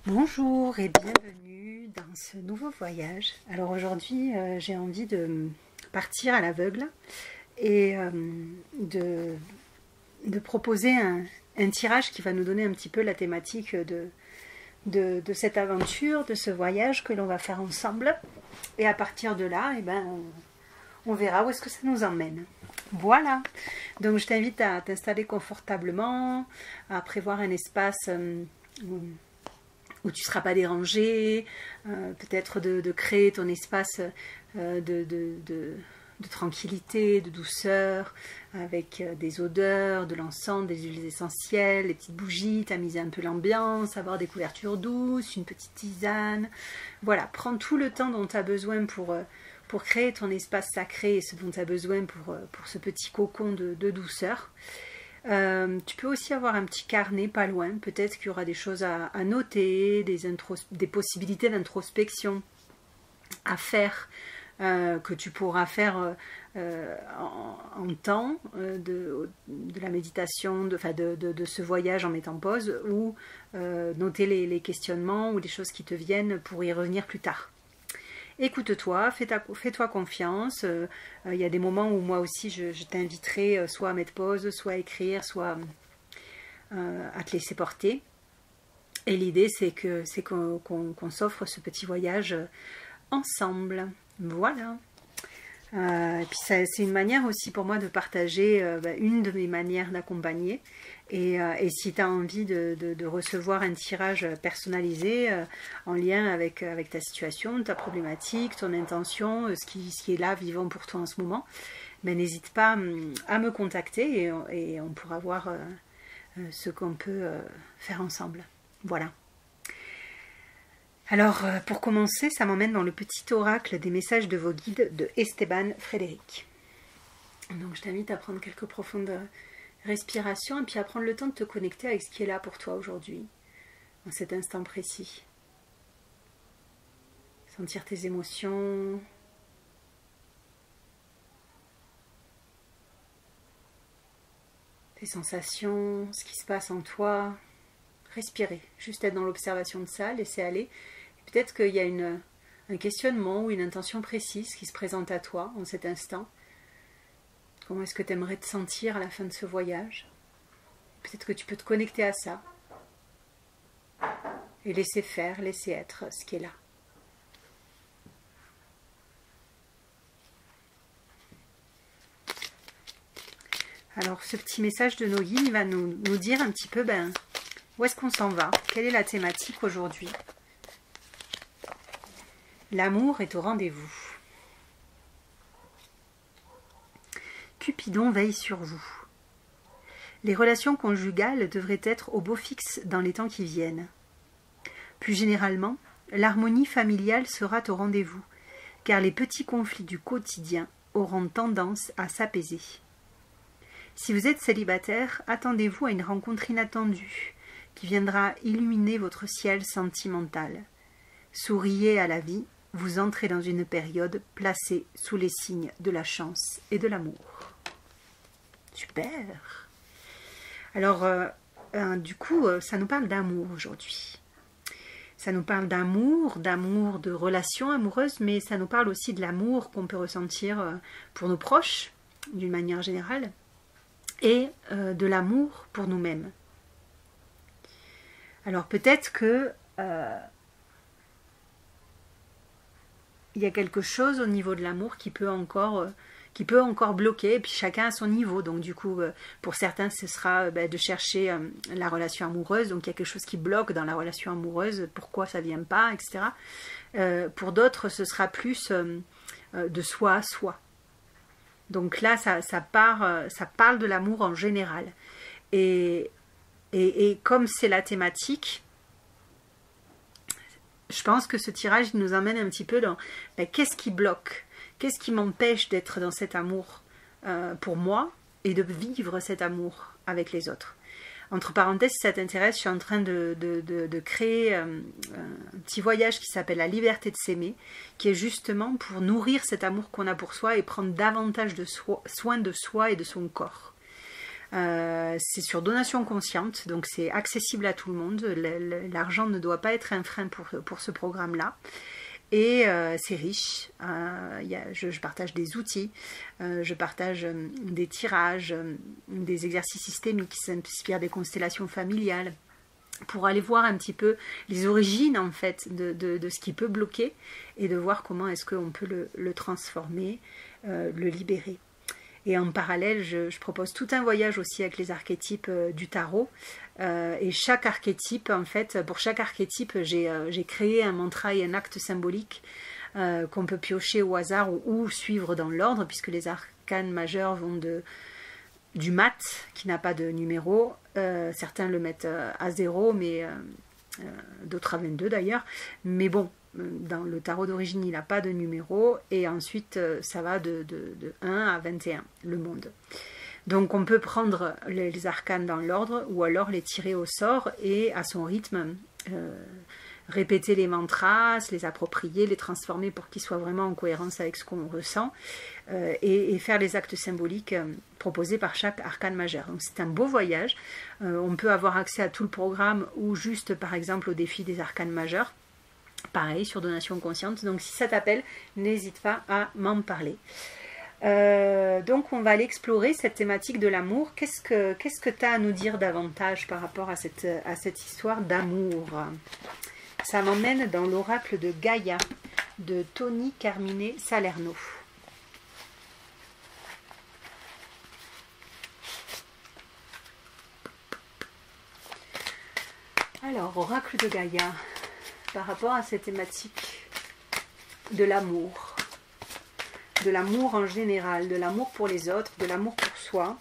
Bonjour et bienvenue dans ce nouveau voyage. Alors aujourd'hui, j'ai envie de partir à l'aveugle et de proposer un tirage qui va nous donner un petit peu la thématique de cette aventure, de ce voyage que l'on va faire ensemble. Et à partir de là, on verra où est-ce que ça nous emmène. Voilà, donc je t'invite à t'installer confortablement, à prévoir un espace où tu ne seras pas dérangé, peut-être de créer ton espace de tranquillité, de douceur, avec des odeurs, de l'encens, des huiles essentielles, des petites bougies, tamiser un peu l'ambiance, avoir des couvertures douces, une petite tisane. Voilà, prends tout le temps dont tu as besoin pour créer ton espace sacré et ce dont tu as besoin pour ce petit cocon de douceur. Tu peux aussi avoir un petit carnet pas loin, peut-être qu'il y aura des choses à noter, des possibilités d'introspection à faire, que tu pourras faire en temps de la méditation, de ce voyage en mettant pause, ou noter les questionnements ou les choses qui te viennent pour y revenir plus tard. Écoute-toi, fais-toi confiance. Il y a des moments où moi aussi je t'inviterai soit à mettre pause, soit à écrire, soit à te laisser porter. Et l'idée c'est qu'on s'offre ce petit voyage ensemble. Voilà. Et puis c'est une manière aussi pour moi de partager une de mes manières d'accompagner. Et si tu as envie de recevoir un tirage personnalisé en lien avec ta situation, ta problématique, ton intention, ce qui est là vivant pour toi en ce moment, n'hésite pas à me contacter et on pourra voir ce qu'on peut faire ensemble. Voilà. Alors, pour commencer, ça m'emmène dans le petit oracle des messages de vos guides de Esteban Frédéric. Donc, je t'invite à prendre quelques profondes respirations et puis à prendre le temps de te connecter avec ce qui est là pour toi aujourd'hui, dans cet instant précis. Sentir tes émotions, tes sensations, ce qui se passe en toi. Respirer, juste être dans l'observation de ça, laisser aller. Peut-être qu'il y a un questionnement ou une intention précise qui se présente à toi en cet instant. Comment est-ce que tu aimerais te sentir à la fin de ce voyage? Peut-être que tu peux te connecter à ça et laisser faire, laisser être ce qui est là. Alors ce petit message de nos guides va nous dire un petit peu où est-ce qu'on s'en va? Quelle est la thématique aujourd'hui? L'amour est au rendez-vous. Cupidon veille sur vous. Les relations conjugales devraient être au beau fixe dans les temps qui viennent. Plus généralement, l'harmonie familiale sera au rendez-vous, car les petits conflits du quotidien auront tendance à s'apaiser. Si vous êtes célibataire, attendez-vous à une rencontre inattendue, qui viendra illuminer votre ciel sentimental. Souriez à la vie, vous entrez dans une période placée sous les signes de la chance et de l'amour. Super! Alors, du coup, ça nous parle d'amour aujourd'hui. Ça nous parle d'amour de relations amoureuses, mais ça nous parle aussi de l'amour qu'on peut ressentir pour nos proches, d'une manière générale, et de l'amour pour nous-mêmes. Alors peut-être que il y a quelque chose au niveau de l'amour qui peut encore bloquer, et puis chacun à son niveau. Donc du coup, pour certains, ce sera de chercher la relation amoureuse. Donc il y a quelque chose qui bloque dans la relation amoureuse, pourquoi ça vient pas, etc. Pour d'autres, ce sera plus de soi à soi. Donc là, ça parle de l'amour en général. Et comme c'est la thématique, je pense que ce tirage il nous emmène un petit peu dans qu'est-ce qui bloque, qu'est-ce qui m'empêche d'être dans cet amour pour moi et de vivre cet amour avec les autres. Entre parenthèses, si ça t'intéresse, je suis en train de créer un petit voyage qui s'appelle La liberté de s'aimer, qui est justement pour nourrir cet amour qu'on a pour soi et prendre davantage de soin de soi et de son corps. C'est sur donation consciente, donc c'est accessible à tout le monde. L'argent ne doit pas être un frein pour ce programme-là. Et c'est riche. Je partage des outils, je partage des tirages, des exercices systémiques qui s'inspirent des constellations familiales, pour aller voir un petit peu les origines en fait de ce qui peut bloquer et de voir comment est-ce qu'on peut le transformer, le libérer. Et en parallèle, je propose tout un voyage aussi avec les archétypes du tarot. Et chaque archétype, en fait, pour chaque archétype, j'ai créé un mantra et un acte symbolique qu'on peut piocher au hasard ou suivre dans l'ordre, puisque les arcanes majeurs vont du mat, qui n'a pas de numéro. Certains le mettent à 0, mais d'autres à 22 d'ailleurs. Mais bon, dans le tarot d'origine, il n'a pas de numéro. Et ensuite, ça va de 1 à 21, le monde. Donc on peut prendre les arcanes dans l'ordre ou alors les tirer au sort et à son rythme répéter les mantras, se les approprier, les transformer pour qu'ils soient vraiment en cohérence avec ce qu'on ressent et faire les actes symboliques proposés par chaque arcane majeur. Donc c'est un beau voyage. On peut avoir accès à tout le programme ou juste par exemple au défi des arcanes majeurs. Pareil, sur donation consciente. Donc si ça t'appelle, n'hésite pas à m'en parler. Donc on va aller explorer cette thématique de l'amour. Qu'est-ce que tu as à nous dire davantage par rapport à cette histoire d'amour? Ça m'emmène dans l'oracle de Gaïa de Tony Carmine Salerno. Alors, oracle de Gaïa, par rapport à cette thématique de l'amour en général, de l'amour pour les autres, de l'amour pour soi,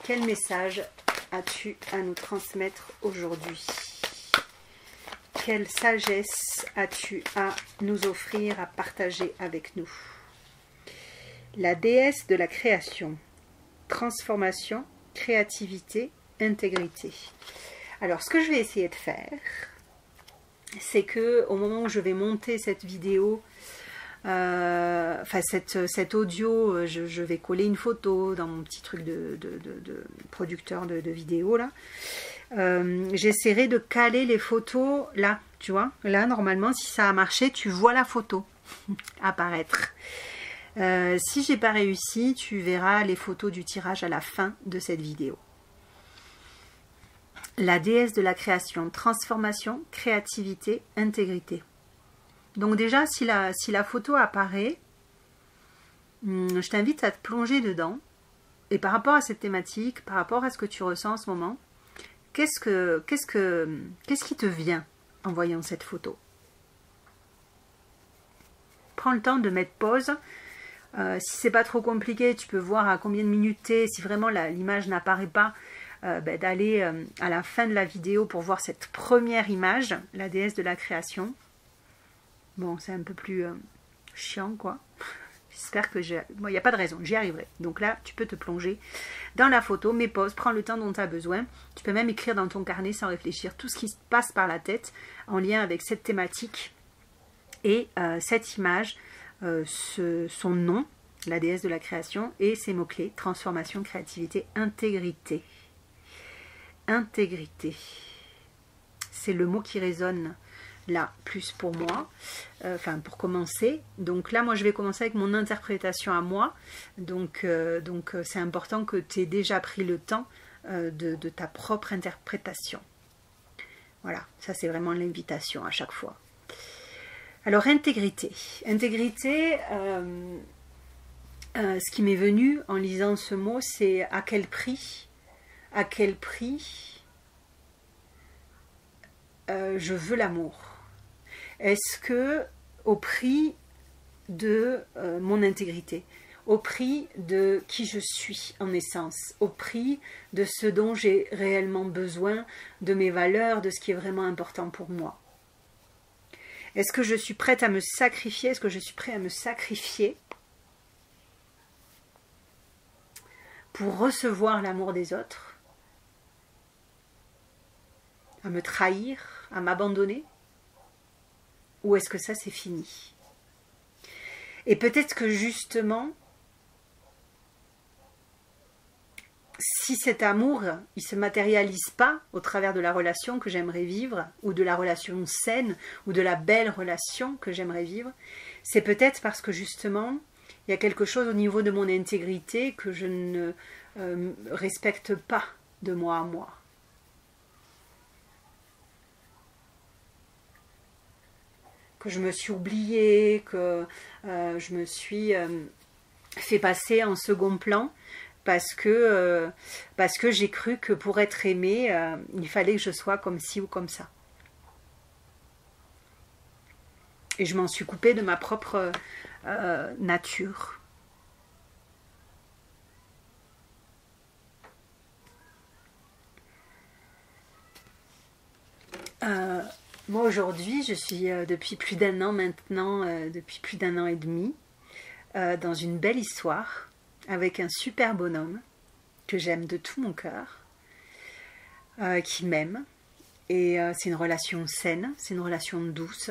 quel message as-tu à nous transmettre aujourd'hui? Quelle sagesse as-tu à nous offrir, à partager avec nous? La déesse de la création, transformation, créativité, intégrité. Alors, ce que je vais essayer de faire, c'est que au moment où je vais monter cette vidéo, cet audio, je vais coller une photo dans mon petit truc de producteur de vidéo là. J'essaierai de caler les photos là, tu vois. Là, normalement, si ça a marché, tu vois la photo apparaître. Si j'ai pas réussi, tu verras les photos du tirage à la fin de cette vidéo. La déesse de la création, transformation, créativité, intégrité. Donc déjà, si la photo apparaît, je t'invite à te plonger dedans. Et par rapport à cette thématique, par rapport à ce que tu ressens en ce moment, qu'est-ce qui te vient en voyant cette photo? Prends le temps de mettre pause. Si c'est pas trop compliqué, tu peux voir à combien de minutes t'es. Si vraiment l'image n'apparaît pas, d'aller à la fin de la vidéo pour voir cette première image, la déesse de la création. Bon, c'est un peu plus chiant, quoi. J'espère que bon, il n'y a pas de raison, j'y arriverai. Donc là, tu peux te plonger dans la photo, mets pause, prends le temps dont tu as besoin. Tu peux même écrire dans ton carnet sans réfléchir tout ce qui se passe par la tête en lien avec cette thématique et cette image, son nom, la déesse de la création, et ses mots-clés, transformation, créativité, intégrité. Intégrité. C'est le mot qui résonne là, plus pour moi, pour commencer. Donc là, moi, je vais commencer avec mon interprétation à moi. Donc c'est important que tu aies déjà pris le temps de ta propre interprétation. Voilà, ça c'est vraiment l'invitation à chaque fois. Alors, intégrité. Intégrité, ce qui m'est venu en lisant ce mot, c'est à quel prix je veux l'amour. Est-ce que au prix de mon intégrité, au prix de qui je suis en essence, au prix de ce dont j'ai réellement besoin, de mes valeurs, de ce qui est vraiment important pour moi? Est-ce que je suis prête à me sacrifier? Est-ce que je suis prêt à me sacrifier pour recevoir l'amour des autres? À me trahir, à m'abandonner? Ou est-ce que ça c'est fini? Et peut-être que justement, si cet amour, il se matérialise pas au travers de la relation que j'aimerais vivre, ou de la relation saine, ou de la belle relation que j'aimerais vivre, c'est peut-être parce que justement, il y a quelque chose au niveau de mon intégrité que je ne respecte pas de moi à moi. Que je me suis oubliée, que je me suis fait passer en second plan, parce que j'ai cru que pour être aimée, il fallait que je sois comme ci ou comme ça. Et je m'en suis coupée de ma propre nature. Moi aujourd'hui, je suis depuis plus d'un an maintenant, depuis plus d'un an et demi, dans une belle histoire, avec un super bonhomme, que j'aime de tout mon cœur, qui m'aime. Et c'est une relation saine, c'est une relation douce,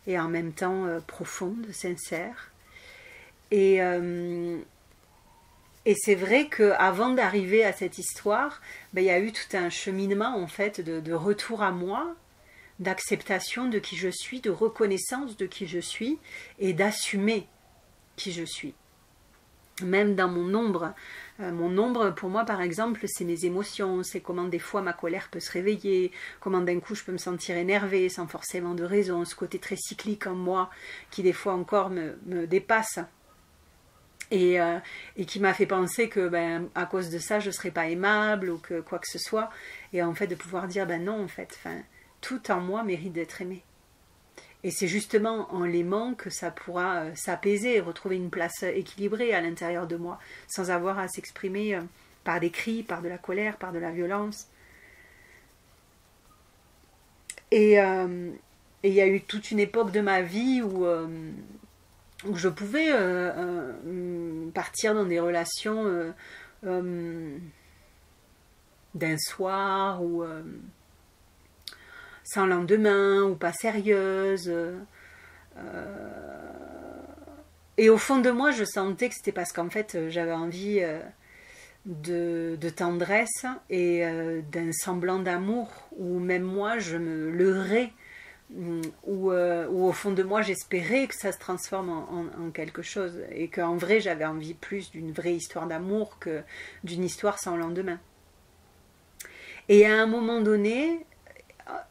et en même temps profonde, sincère. Et c'est vrai qu'avant d'arriver à cette histoire, il y a eu tout un cheminement en fait de retour à moi, d'acceptation de qui je suis, de reconnaissance de qui je suis et d'assumer qui je suis. Même dans mon ombre. Mon ombre, pour moi, par exemple, c'est mes émotions, c'est comment des fois ma colère peut se réveiller, comment d'un coup je peux me sentir énervée sans forcément de raison, ce côté très cyclique en moi qui des fois encore me dépasse. Et qui m'a fait penser que à cause de ça je ne serais pas aimable ou que quoi que ce soit, et en fait de pouvoir dire non en fait, tout en moi mérite d'être aimé, et c'est justement en l'aimant que ça pourra s'apaiser et retrouver une place équilibrée à l'intérieur de moi, sans avoir à s'exprimer par des cris, par de la colère, par de la violence. Et il y a eu toute une époque de ma vie où je pouvais partir dans des relations d'un soir ou sans lendemain ou pas sérieuses. Et au fond de moi, je sentais que c'était parce qu'en fait, j'avais envie de tendresse et d'un semblant d'amour, où même moi, je me leurrais, où au fond de moi j'espérais que ça se transforme en quelque chose, et qu'en vrai j'avais envie plus d'une vraie histoire d'amour que d'une histoire sans lendemain. Et à un moment donné,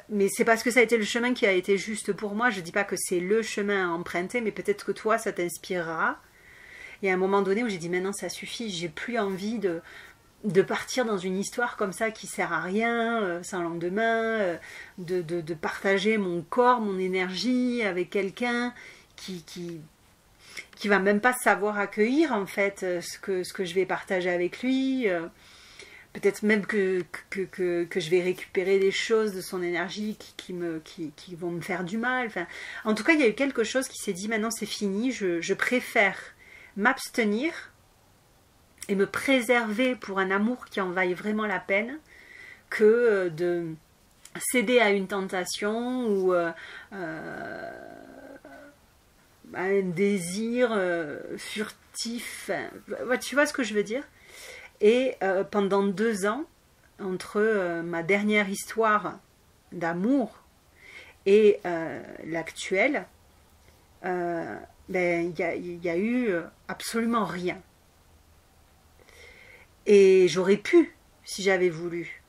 mais c'est parce que ça a été le chemin qui a été juste pour moi, je dis pas que c'est le chemin à emprunter, mais peut-être que toi ça t'inspirera. Et à un moment donné où j'ai dit maintenant ça suffit, j'ai plus envie de partir dans une histoire comme ça qui sert à rien, sans lendemain, de partager mon corps, mon énergie avec quelqu'un qui va même pas savoir accueillir en fait ce que je vais partager avec lui. Peut-être même que je vais récupérer des choses de son énergie qui vont me faire du mal. Enfin, en tout cas, il y a eu quelque chose qui s'est dit maintenant c'est fini, je préfère m'abstenir et me préserver pour un amour qui en vaille vraiment la peine, que de céder à une tentation ou à un désir furtif. Tu vois ce que je veux dire? Et pendant 2 ans, entre ma dernière histoire d'amour et l'actuelle, il y a eu absolument rien. Et j'aurais pu, si j'avais voulu.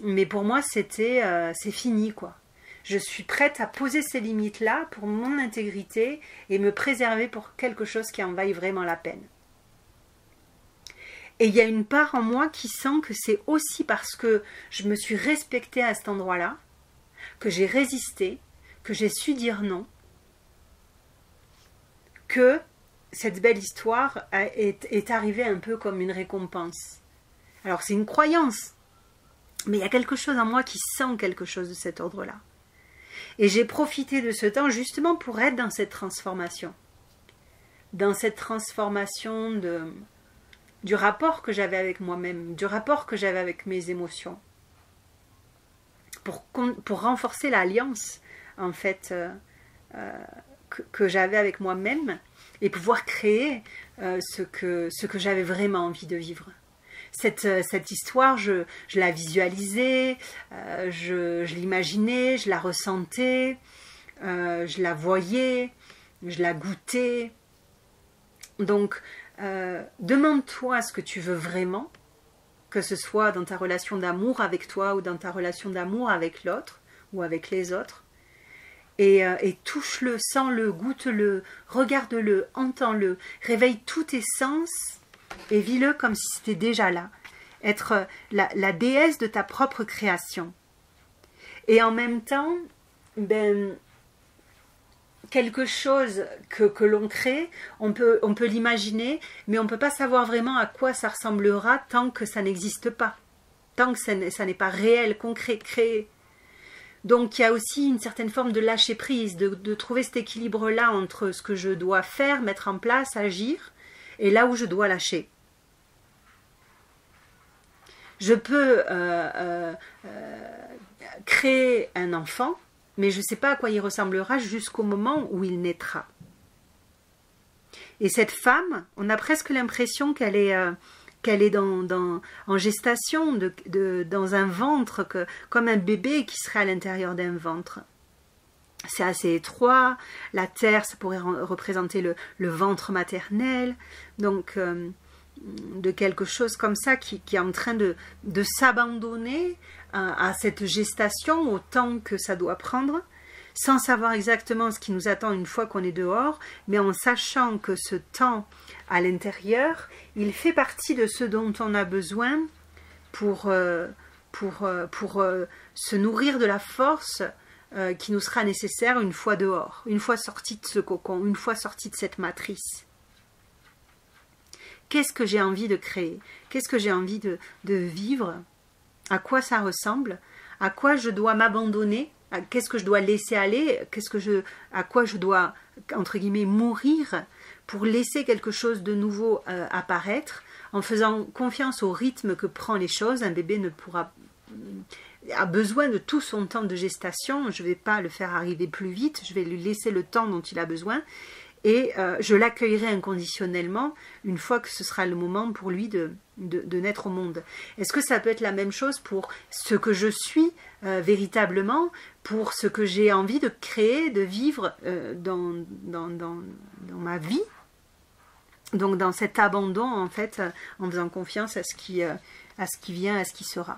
Mais pour moi, c'est fini, quoi. Je suis prête à poser ces limites-là pour mon intégrité et me préserver pour quelque chose qui en vaille vraiment la peine. Et il y a une part en moi qui sent que c'est aussi parce que je me suis respectée à cet endroit-là, que j'ai résisté, que j'ai su dire non, que cette belle histoire est arrivée un peu comme une récompense. Alors c'est une croyance, mais il y a quelque chose en moi qui sent quelque chose de cet ordre-là. Et j'ai profité de ce temps justement pour être dans cette transformation. Dans cette transformation du rapport que j'avais avec moi-même, du rapport que j'avais avec mes émotions. Pour renforcer l'alliance, en fait, que j'avais avec moi-même, et pouvoir créer ce que j'avais vraiment envie de vivre. cette histoire, je la visualisais, je l'imaginais, je la ressentais, je la voyais, je la goûtais. Donc, demande-toi ce que tu veux vraiment, que ce soit dans ta relation d'amour avec toi ou dans ta relation d'amour avec l'autre ou avec les autres. Et touche-le, sens-le, goûte-le, regarde-le, entends-le, réveille tous tes sens et vis-le comme si c'était déjà là. Être la déesse de ta propre création. Et en même temps, quelque chose que l'on crée, on peut l'imaginer, mais on ne peut pas savoir vraiment à quoi ça ressemblera tant que ça n'existe pas, tant que ça n'est pas réel, concret, créé. Donc il y a aussi une certaine forme de lâcher prise, de trouver cet équilibre-là entre ce que je dois faire, mettre en place, agir, et là où je dois lâcher. Je peux créer un enfant, mais je ne sais pas à quoi il ressemblera jusqu'au moment où il naîtra. Et cette femme, on a presque l'impression qu'elle est en gestation, dans un ventre, comme un bébé qui serait à l'intérieur d'un ventre. C'est assez étroit, la terre, ça pourrait représenter le ventre maternel, donc de quelque chose comme ça qui est en train de s'abandonner à cette gestation au temps que ça doit prendre, sans savoir exactement ce qui nous attend une fois qu'on est dehors, mais en sachant que ce temps à l'intérieur, il fait partie de ce dont on a besoin pour se nourrir de la force qui nous sera nécessaire une fois dehors, une fois sorti de ce cocon, une fois sorti de cette matrice. Qu'est-ce que j'ai envie de créer? Qu'est-ce que j'ai envie de vivre? À quoi ça ressemble? À quoi je dois m'abandonner? Qu'est-ce que je dois laisser aller? À quoi je dois, entre guillemets, mourir pour laisser quelque chose de nouveau apparaître, en faisant confiance au rythme que prend les choses. Un bébé a besoin de tout son temps de gestation. Je ne vais pas le faire arriver plus vite, je vais lui laisser le temps dont il a besoin. Et je l'accueillerai inconditionnellement une fois que ce sera le moment pour lui de naître au monde. Est-ce que ça peut être la même chose pour ce que je suis véritablement, pour ce que j'ai envie de créer, de vivre dans ma vie? Donc dans cet abandon, en fait, en faisant confiance à ce qui vient, à ce qui sera.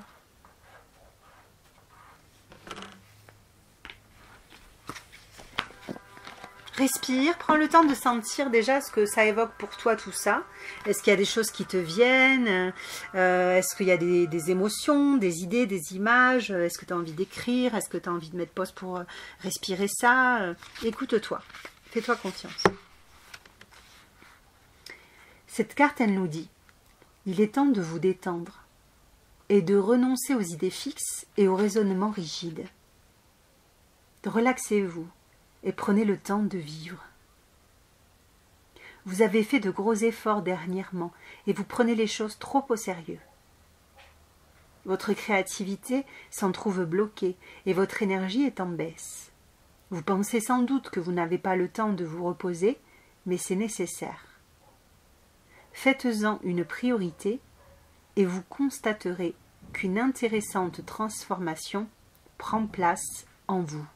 Respire, prends le temps de sentir déjà ce que ça évoque pour toi tout ça. Est-ce qu'il y a des choses qui te viennent? Est-ce qu'il y a des émotions, des idées, des images? Est-ce que tu as envie d'écrire? Est-ce que tu as envie de mettre pause pour respirer ça? Écoute-toi, fais-toi confiance. Cette carte, elle nous dit, il est temps de vous détendre et de renoncer aux idées fixes et aux raisonnements rigides. Relaxez-vous et prenez le temps de vivre. Vous avez fait de gros efforts dernièrement et vous prenez les choses trop au sérieux. Votre créativité s'en trouve bloquée et votre énergie est en baisse. Vous pensez sans doute que vous n'avez pas le temps de vous reposer, mais c'est nécessaire. Faites-en une priorité et vous constaterez qu'une intéressante transformation prend place en vous.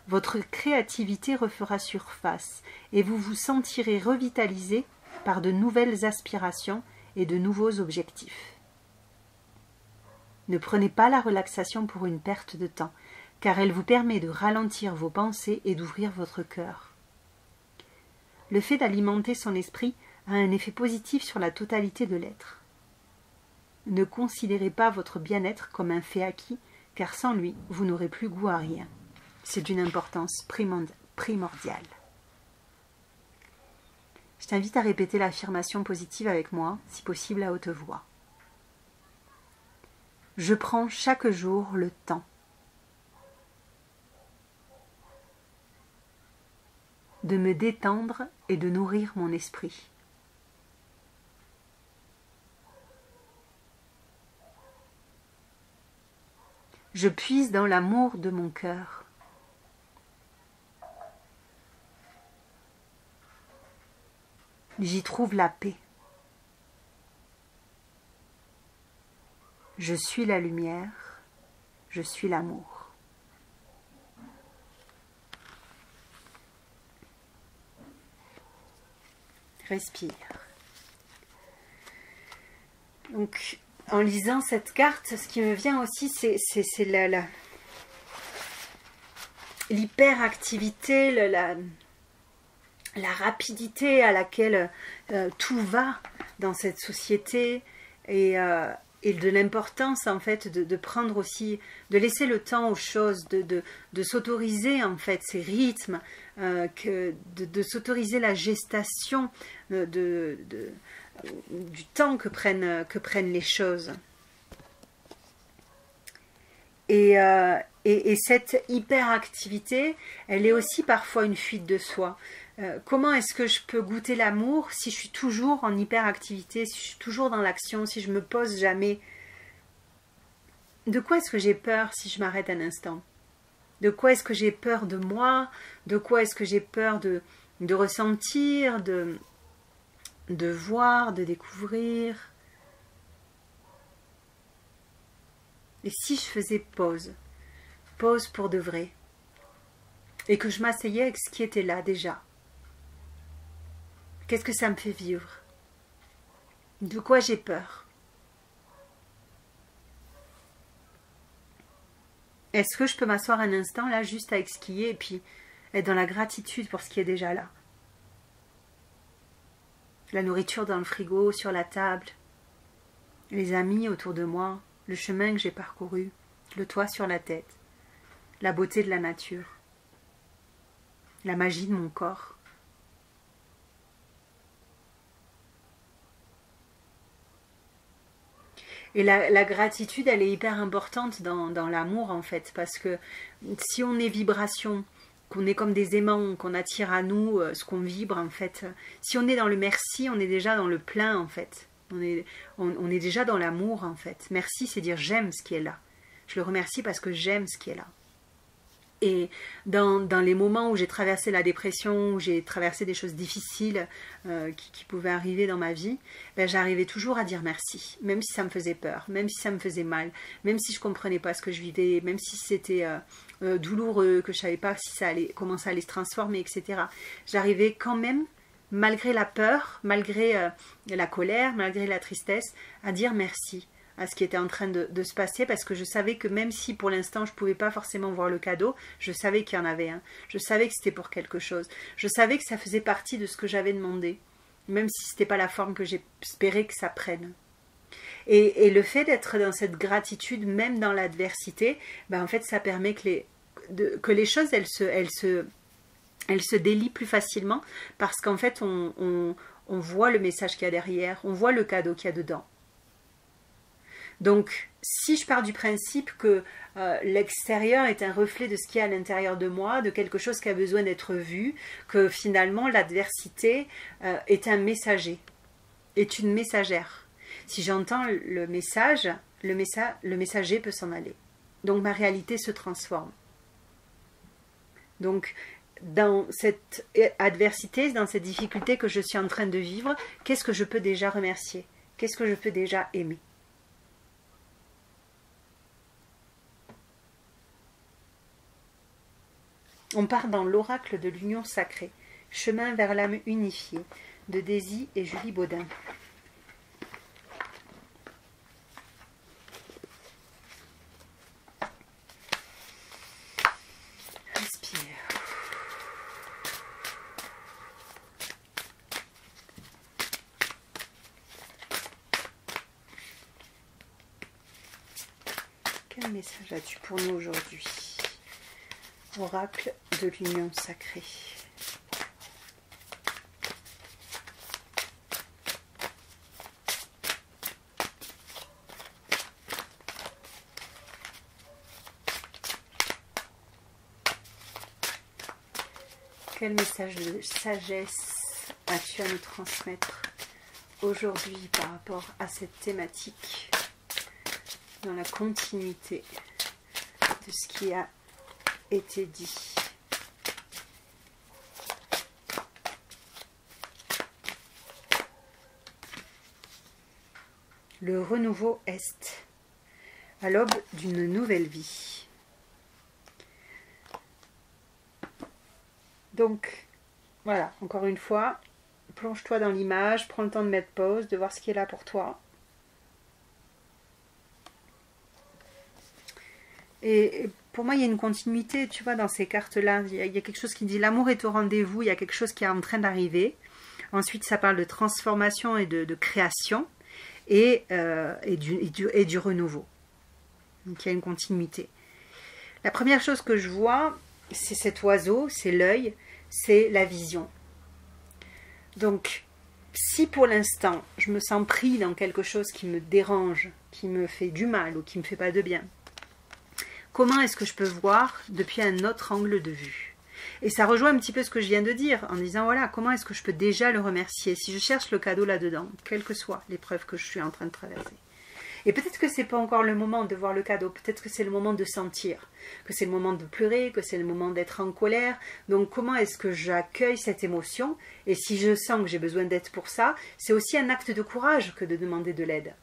Votre créativité refera surface et vous vous sentirez revitalisé par de nouvelles aspirations et de nouveaux objectifs. Ne prenez pas la relaxation pour une perte de temps, car elle vous permet de ralentir vos pensées et d'ouvrir votre cœur. Le fait d'alimenter son esprit a un effet positif sur la totalité de l'être. Ne considérez pas votre bien-être comme un fait acquis, car sans lui, vous n'aurez plus goût à rien. C'est d'une importance primordiale. Je t'invite à répéter l'affirmation positive avec moi, si possible à haute voix. Je prends chaque jour le temps de me détendre et de nourrir mon esprit. Je puise dans l'amour de mon cœur. J'y trouve la paix. Je suis la lumière, je suis l'amour. Respire. Donc, en lisant cette carte, ce qui me vient aussi, c'est l'hyperactivité, la rapidité à laquelle tout va dans cette société et de l'importance en fait de prendre aussi, de laisser le temps aux choses, de s'autoriser en fait ces rythmes, de s'autoriser la gestation du temps que prennent les choses. Et cette hyperactivité, elle est aussi parfois une fuite de soi. Comment est-ce que je peux goûter l'amour si je suis toujours en hyperactivité, si je suis toujours dans l'action, si je me pose jamais? De quoi est-ce que j'ai peur si je m'arrête un instant? De quoi est-ce que j'ai peur de moi? De quoi est-ce que j'ai peur de ressentir, de voir, de découvrir? Et si je faisais pause pour de vrai, et que je m'asseyais avec ce qui était là déjà? Qu'est-ce que ça me fait vivre? De quoi j'ai peur? Est-ce que je peux m'asseoir un instant là juste avec ce qui est et puis être dans la gratitude pour ce qui est déjà là? La nourriture dans le frigo, sur la table, les amis autour de moi, le chemin que j'ai parcouru, le toit sur la tête, la beauté de la nature, la magie de mon corps. Et la gratitude, elle est hyper importante dans l'amour en fait, parce que si on est vibration, qu'on est comme des aimants, qu'on attire à nous ce qu'on vibre en fait, si on est dans le merci, on est déjà dans le plein en fait. On est déjà dans l'amour en fait. Merci, c'est dire j'aime ce qui est là. Je le remercie parce que j'aime ce qui est là. Et dans les moments où j'ai traversé la dépression, où j'ai traversé des choses difficiles qui pouvaient arriver dans ma vie, ben j'arrivais toujours à dire merci, même si ça me faisait peur, même si ça me faisait mal, même si je ne comprenais pas ce que je vivais, même si c'était douloureux, que je ne savais pas si comment ça allait se transformer, etc. J'arrivais quand même, malgré la peur, malgré la colère, malgré la tristesse, à dire merci à ce qui était en train de se passer, parce que je savais que même si pour l'instant je ne pouvais pas forcément voir le cadeau, je savais qu'il y en avait un. Je savais que c'était pour quelque chose. Je savais que ça faisait partie de ce que j'avais demandé, même si ce n'était pas la forme que j'espérais que ça prenne. Et le fait d'être dans cette gratitude, même dans l'adversité, ben en fait ça permet que les choses elles se délient plus facilement, parce qu'en fait on voit le message qu'il y a derrière, on voit le cadeau qu'il y a dedans. Donc, si je pars du principe que l'extérieur est un reflet de ce qu'il y a à l'intérieur de moi, de quelque chose qui a besoin d'être vu, que finalement l'adversité est un messager, est une messagère. Si j'entends le message, le messager peut s'en aller. Donc ma réalité se transforme. Donc, dans cette adversité, dans cette difficulté que je suis en train de vivre, qu'est-ce que je peux déjà remercier? Qu'est-ce que je peux déjà aimer? On part dans l'oracle de l'union sacrée, chemin vers l'âme unifiée, de Daisy et Julie Baudin. Respire. Quel message as-tu pour nous aujourd'hui? Oracle de l'union sacrée. Quel message de sagesse as-tu à nous transmettre aujourd'hui par rapport à cette thématique, dans la continuité de ce qui a été dit? Le renouveau est. à l'aube d'une nouvelle vie. Donc, voilà, encore une fois, plonge-toi dans l'image, prends le temps de mettre pause, de voir ce qui est là pour toi. Et pour moi, il y a une continuité, tu vois, dans ces cartes-là. Il y a quelque chose qui dit l'amour est au rendez-vous, il y a quelque chose qui est en train d'arriver. Ensuite, ça parle de transformation et de création et du renouveau. Donc, il y a une continuité. La première chose que je vois, c'est cet oiseau, c'est l'œil, c'est la vision. Donc, si pour l'instant, je me sens pris dans quelque chose qui me dérange, qui me fait du mal ou qui ne me fait pas de bien, comment est-ce que je peux voir depuis un autre angle de vue? Et ça rejoint un petit peu ce que je viens de dire, en disant, voilà, comment est-ce que je peux déjà le remercier si je cherche le cadeau là-dedans, quelle que soit l'épreuve que je suis en train de traverser. Et peut-être que c'est pas encore le moment de voir le cadeau, peut-être que c'est le moment de sentir, que c'est le moment de pleurer, que c'est le moment d'être en colère. Donc comment est-ce que j'accueille cette émotion? Et si je sens que j'ai besoin d'aide pour ça, c'est aussi un acte de courage que de demander de l'aide.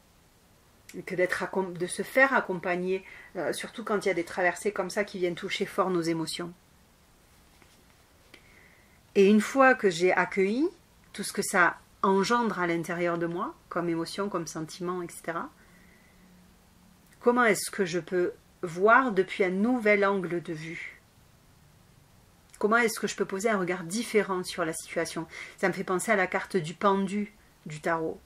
Que de se faire accompagner, surtout quand il y a des traversées comme ça qui viennent toucher fort nos émotions. Et une fois que j'ai accueilli tout ce que ça engendre à l'intérieur de moi, comme émotion, comme sentiment, etc., comment est-ce que je peux voir depuis un nouvel angle de vue? Comment est-ce que je peux poser un regard différent sur la situation? Ça me fait penser à la carte du pendu du tarot.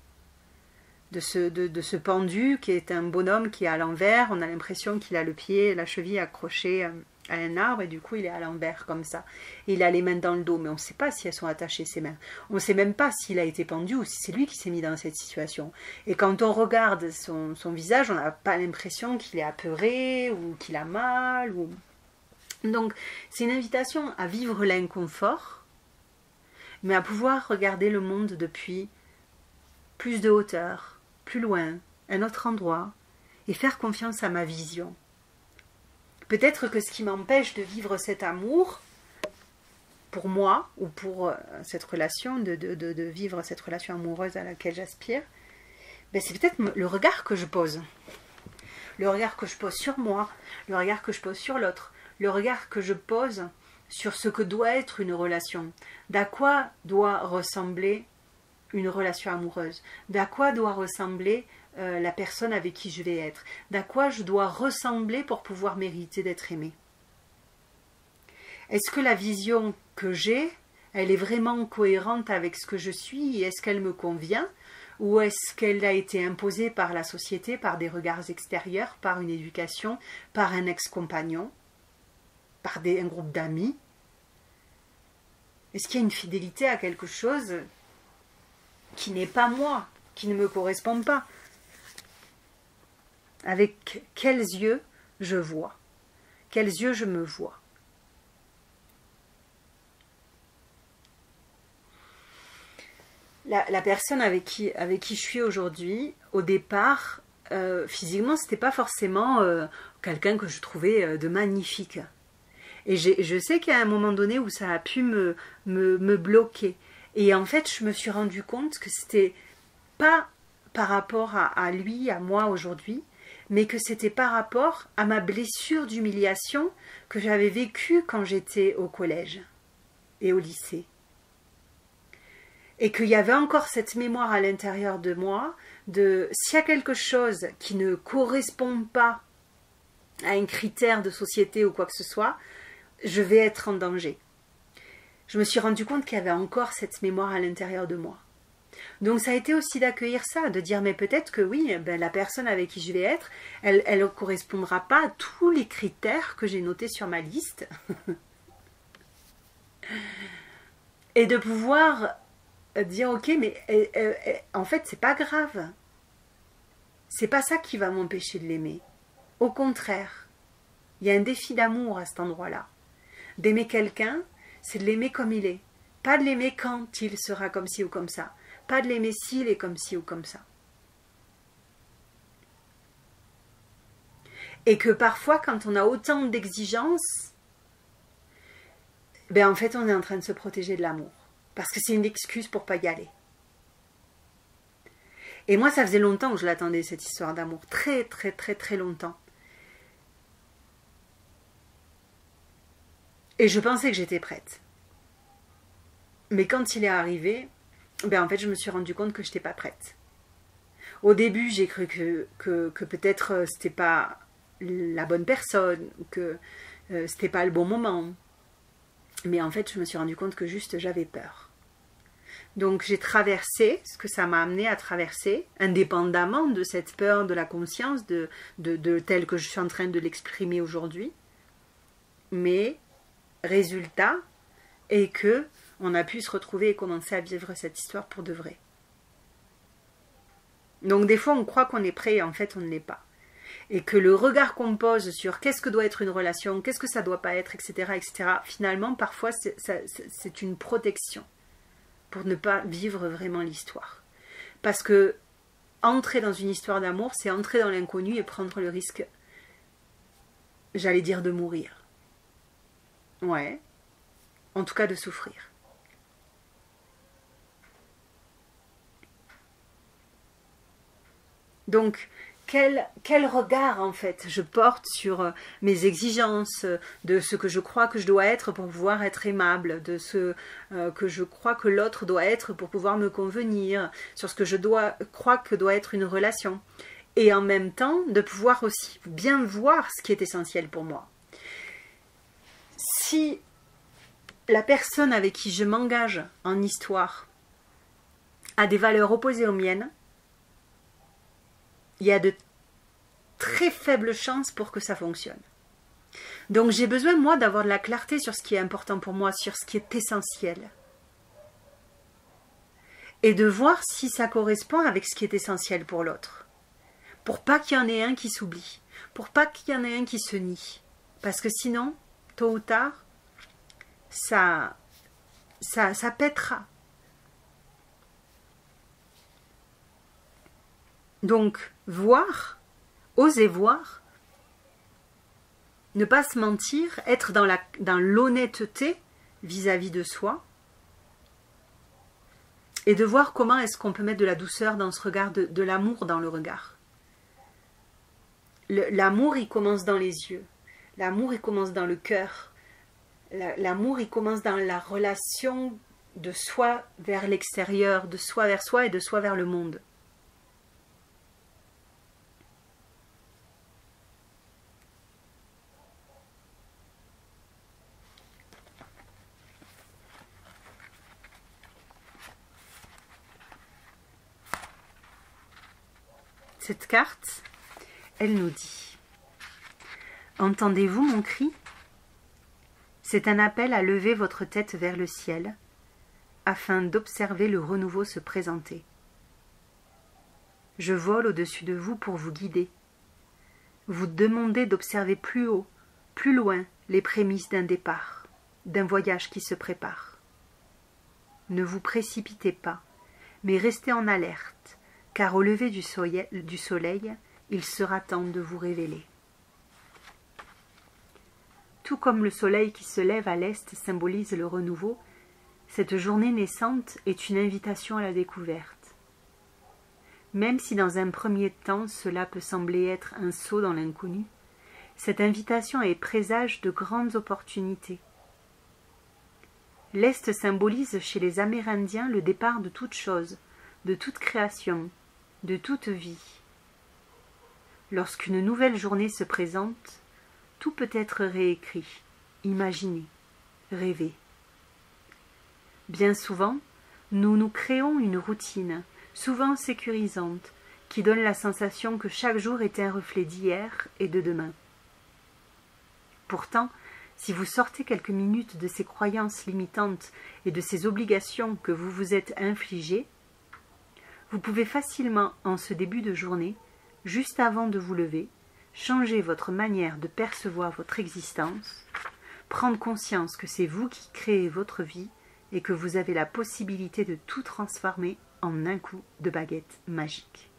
De ce pendu qui est un bonhomme qui est à l'envers. On a l'impression qu'il a le pied, la cheville accrochée à un arbre et du coup il est à l'envers comme ça. Et il a les mains dans le dos, mais on ne sait pas si elles sont attachées ses mains. On ne sait même pas s'il a été pendu ou si c'est lui qui s'est mis dans cette situation. Et quand on regarde son visage, on n'a pas l'impression qu'il est apeuré ou qu'il a mal. Donc c'est une invitation à vivre l'inconfort, mais à pouvoir regarder le monde depuis plus de hauteur, plus loin, un autre endroit, et faire confiance à ma vision. Peut-être que ce qui m'empêche de vivre cet amour, pour moi, ou pour cette relation, de vivre cette relation amoureuse à laquelle j'aspire, ben c'est peut-être le regard que je pose. Le regard que je pose sur moi, le regard que je pose sur l'autre, le regard que je pose sur ce que doit être une relation. D'à quoi doit ressembler une relation amoureuse? D'à quoi doit ressembler la personne avec qui je vais être? D'à quoi je dois ressembler pour pouvoir mériter d'être aimée? Est-ce que la vision que j'ai, elle est vraiment cohérente avec ce que je suis? Est-ce qu'elle me convient? Ou est-ce qu'elle a été imposée par la société, par des regards extérieurs, par une éducation, par un ex-compagnon, par un groupe d'amis? Est-ce qu'il y a une fidélité à quelque chose qui n'est pas moi, qui ne me correspond pas? Avec quels yeux je vois? Quels yeux je me vois? La personne avec qui je suis aujourd'hui, au départ, physiquement, c'était pas forcément quelqu'un que je trouvais de magnifique. Et je sais qu'il y a un moment donné où ça a pu me bloquer. Et en fait, je me suis rendu compte que c'était pas par rapport à lui, à moi aujourd'hui, mais que c'était par rapport à ma blessure d'humiliation que j'avais vécue quand j'étais au collège et au lycée. Et qu'il y avait encore cette mémoire à l'intérieur de moi de s'il y a quelque chose qui ne correspond pas à un critère de société ou quoi que ce soit, je vais être en danger. Je me suis rendu compte qu'il y avait encore cette mémoire à l'intérieur de moi. Donc ça a été aussi d'accueillir ça, de dire mais peut-être que oui, la personne avec qui je vais être, elle ne correspondra pas à tous les critères que j'ai notés sur ma liste. Et de pouvoir dire ok, mais en fait c'est pas grave. C'est pas ça qui va m'empêcher de l'aimer. Au contraire, il y a un défi d'amour à cet endroit-là. D'aimer quelqu'un, c'est de l'aimer comme il est. Pas de l'aimer quand il sera comme ci ou comme ça. Pas de l'aimer s'il est comme ci ou comme ça. Et que parfois, quand on a autant d'exigences, en fait, on est en train de se protéger de l'amour. Parce que c'est une excuse pour pas y aller. Et moi, ça faisait longtemps que je l'attendais, cette histoire d'amour. Très, très, très, très longtemps. Et je pensais que j'étais prête. Mais quand il est arrivé, en fait, je me suis rendu compte que je n'étais pas prête. Au début, j'ai cru que peut-être c'était pas la bonne personne, que c'était pas le bon moment. Mais en fait, je me suis rendu compte que juste j'avais peur. Donc j'ai traversé ce que ça m'a amené à traverser, indépendamment de cette peur de la conscience, de telle que je suis en train de l'exprimer aujourd'hui. Mais résultat est que on a pu se retrouver et commencer à vivre cette histoire pour de vrai. Donc des fois on croit qu'on est prêt et en fait on ne l'est pas. Et que le regard qu'on pose sur qu'est-ce que doit être une relation, qu'est-ce que ça doit pas être, etc., finalement parfois c'est une protection pour ne pas vivre vraiment l'histoire. Parce que entrer dans une histoire d'amour, c'est entrer dans l'inconnu et prendre le risque, j'allais dire, de mourir. Ouais, en tout cas de souffrir. Donc, quel regard en fait je porte sur mes exigences, de ce que je crois que je dois être pour pouvoir être aimable, de ce que je crois que l'autre doit être pour pouvoir me convenir, sur ce que je crois que doit être une relation. Et en même temps, de pouvoir aussi bien voir ce qui est essentiel pour moi. Si la personne avec qui je m'engage en histoire a des valeurs opposées aux miennes, il y a de très faibles chances pour que ça fonctionne. Donc j'ai besoin, moi, d'avoir de la clarté sur ce qui est important pour moi, sur ce qui est essentiel. Et de voir si ça correspond avec ce qui est essentiel pour l'autre. Pour pas qu'il y en ait un qui s'oublie. Pour pas qu'il y en ait un qui se nie. Parce que sinon, tôt ou tard, ça pètera. Donc, oser voir, ne pas se mentir, être dans l'honnêteté vis-à-vis de soi, et de voir comment est-ce qu'on peut mettre de la douceur dans ce regard, de l'amour dans le regard. L'amour, il commence dans les yeux. L'amour, il commence dans le cœur. L'amour, il commence dans la relation de soi vers l'extérieur, de soi vers soi et de soi vers le monde. Cette carte, elle nous dit « Entendez-vous mon cri ? C'est un appel à lever votre tête vers le ciel, afin d'observer le renouveau se présenter. Je vole au-dessus de vous pour vous guider. Vous demandez d'observer plus haut, plus loin, les prémices d'un départ, d'un voyage qui se prépare. Ne vous précipitez pas, mais restez en alerte, car au lever du soleil, il sera temps de vous révéler. Tout comme le soleil qui se lève à l'est symbolise le renouveau, cette journée naissante est une invitation à la découverte. Même si dans un premier temps cela peut sembler être un saut dans l'inconnu, cette invitation est présage de grandes opportunités. L'Est symbolise chez les Amérindiens le départ de toute chose, de toute création, de toute vie. Lorsqu'une nouvelle journée se présente, tout peut être réécrit, imaginé, rêvé. Bien souvent, nous nous créons une routine, souvent sécurisante, qui donne la sensation que chaque jour est un reflet d'hier et de demain. Pourtant, si vous sortez quelques minutes de ces croyances limitantes et de ces obligations que vous vous êtes infligées, vous pouvez facilement, en ce début de journée, juste avant de vous lever, changer votre manière de percevoir votre existence, prendre conscience que c'est vous qui créez votre vie et que vous avez la possibilité de tout transformer en un coup de baguette magique.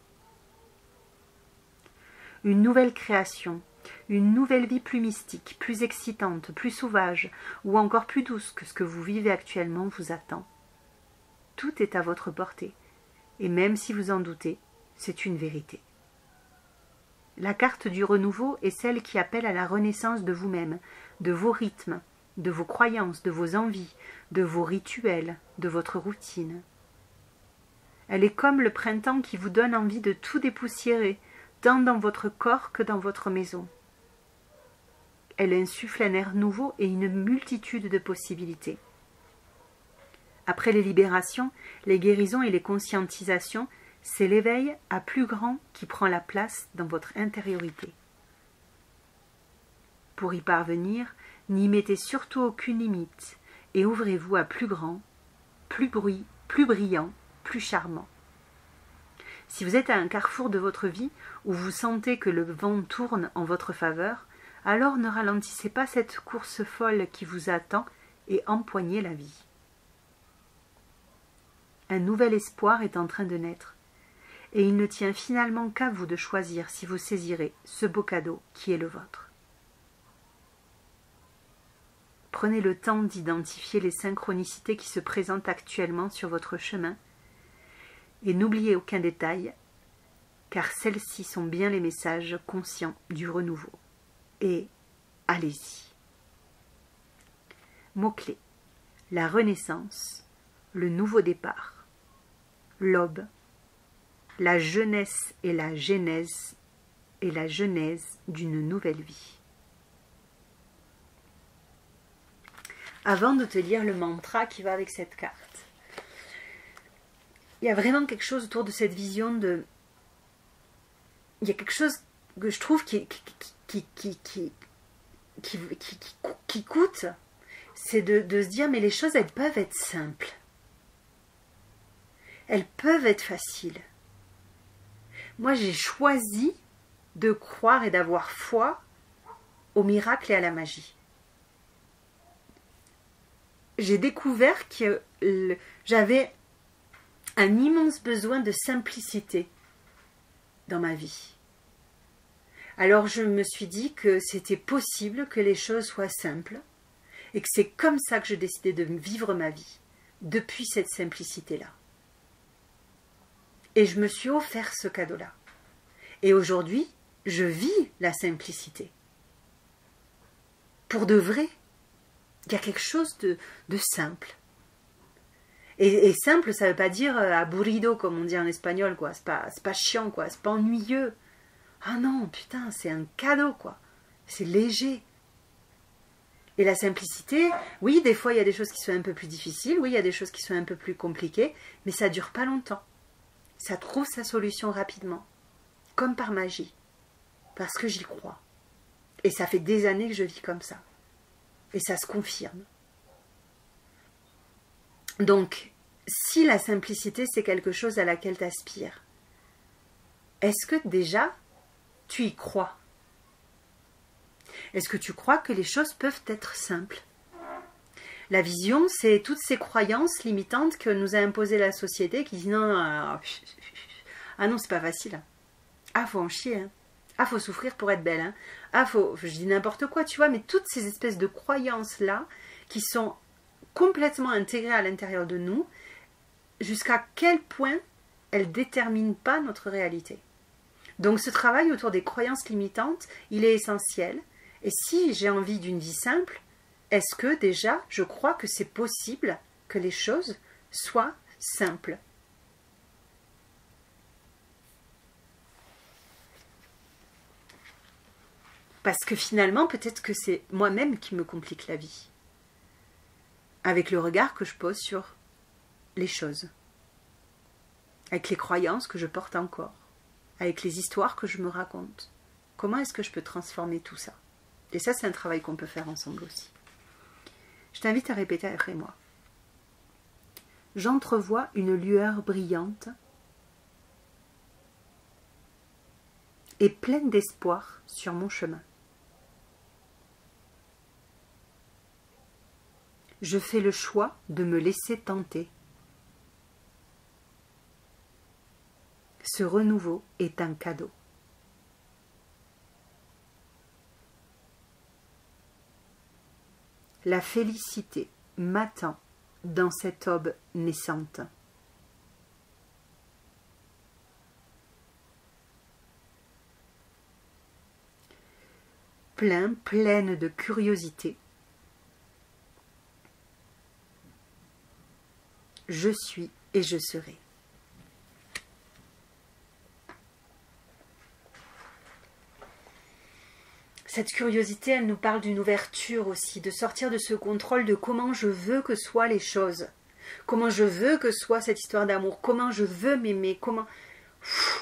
Une nouvelle création, une nouvelle vie plus mystique, plus excitante, plus sauvage ou encore plus douce que ce que vous vivez actuellement vous attend. Tout est à votre portée et même si vous en doutez, c'est une vérité. La carte du renouveau est celle qui appelle à la renaissance de vous-même, de vos rythmes, de vos croyances, de vos envies, de vos rituels, de votre routine. Elle est comme le printemps qui vous donne envie de tout dépoussiérer, tant dans votre corps que dans votre maison. Elle insuffle un air nouveau et une multitude de possibilités. Après les libérations, les guérisons et les conscientisations, c'est l'éveil à plus grand qui prend la place dans votre intériorité. Pour y parvenir, n'y mettez surtout aucune limite et ouvrez-vous à plus grand, plus brillant, plus charmant. Si vous êtes à un carrefour de votre vie où vous sentez que le vent tourne en votre faveur, alors ne ralentissez pas cette course folle qui vous attend et empoignez la vie. Un nouvel espoir est en train de naître, et il ne tient finalement qu'à vous de choisir si vous saisirez ce beau cadeau qui est le vôtre. Prenez le temps d'identifier les synchronicités qui se présentent actuellement sur votre chemin, et n'oubliez aucun détail, car celles-ci sont bien les messages conscients du renouveau. Et allez-y. Mots-clés: la renaissance, le nouveau départ, l'aube, la jeunesse et la genèse d'une nouvelle vie. Avant de te lire le mantra qui va avec cette carte, il y a vraiment quelque chose autour de cette vision de... Il y a quelque chose que je trouve qui coûte, c'est de se dire, mais les choses, elles peuvent être simples. Elles peuvent être faciles. Moi, j'ai choisi de croire et d'avoir foi au miracle et à la magie. J'ai découvert que j'avais un immense besoin de simplicité dans ma vie. Alors je me suis dit que c'était possible que les choses soient simples et que c'est comme ça que je décidais de vivre ma vie, depuis cette simplicité-là. Et je me suis offert ce cadeau-là. Et aujourd'hui, je vis la simplicité. Pour de vrai, il y a quelque chose de simple. Et simple, ça ne veut pas dire aburrido, comme on dit en espagnol, quoi. C'est pas chiant, quoi. C'est pas ennuyeux. Ah non, putain, c'est un cadeau, quoi. C'est léger. Et la simplicité, oui, des fois, il y a des choses qui sont un peu plus difficiles, oui, il y a des choses qui sont un peu plus compliquées, mais ça dure pas longtemps. Ça trouve sa solution rapidement, comme par magie, parce que j'y crois. Et ça fait des années que je vis comme ça. Et ça se confirme. Donc, si la simplicité, c'est quelque chose à laquelle tu aspires, est-ce que déjà, tu y crois? Est-ce que tu crois que les choses peuvent être simples? La vision, c'est toutes ces croyances limitantes que nous a imposées la société qui dit non, ah non, c'est pas facile. Ah, faut en chier. Hein. Ah, faut souffrir pour être belle. Hein. Ah, je dis n'importe quoi, tu vois, mais toutes ces espèces de croyances-là qui sont complètement intégrées à l'intérieur de nous, jusqu'à quel point elles ne déterminent pas notre réalité. Donc ce travail autour des croyances limitantes, il est essentiel. Et si j'ai envie d'une vie simple, est-ce que déjà je crois que c'est possible que les choses soient simples? Parce que finalement, peut-être que c'est moi-même qui me complique la vie. Avec le regard que je pose sur les choses. Avec les croyances que je porte encore. Avec les histoires que je me raconte. Comment est-ce que je peux transformer tout ça? Et ça, c'est un travail qu'on peut faire ensemble aussi. Je t'invite à répéter après moi. J'entrevois une lueur brillante et pleine d'espoir sur mon chemin. Je fais le choix de me laisser tenter. Ce renouveau est un cadeau. La félicité m'attend dans cette aube naissante. Pleine de curiosité, je suis et je serai. Cette curiosité, elle nous parle d'une ouverture aussi, de sortir de ce contrôle de comment je veux que soient les choses, comment je veux que soit cette histoire d'amour, comment je veux m'aimer, comment...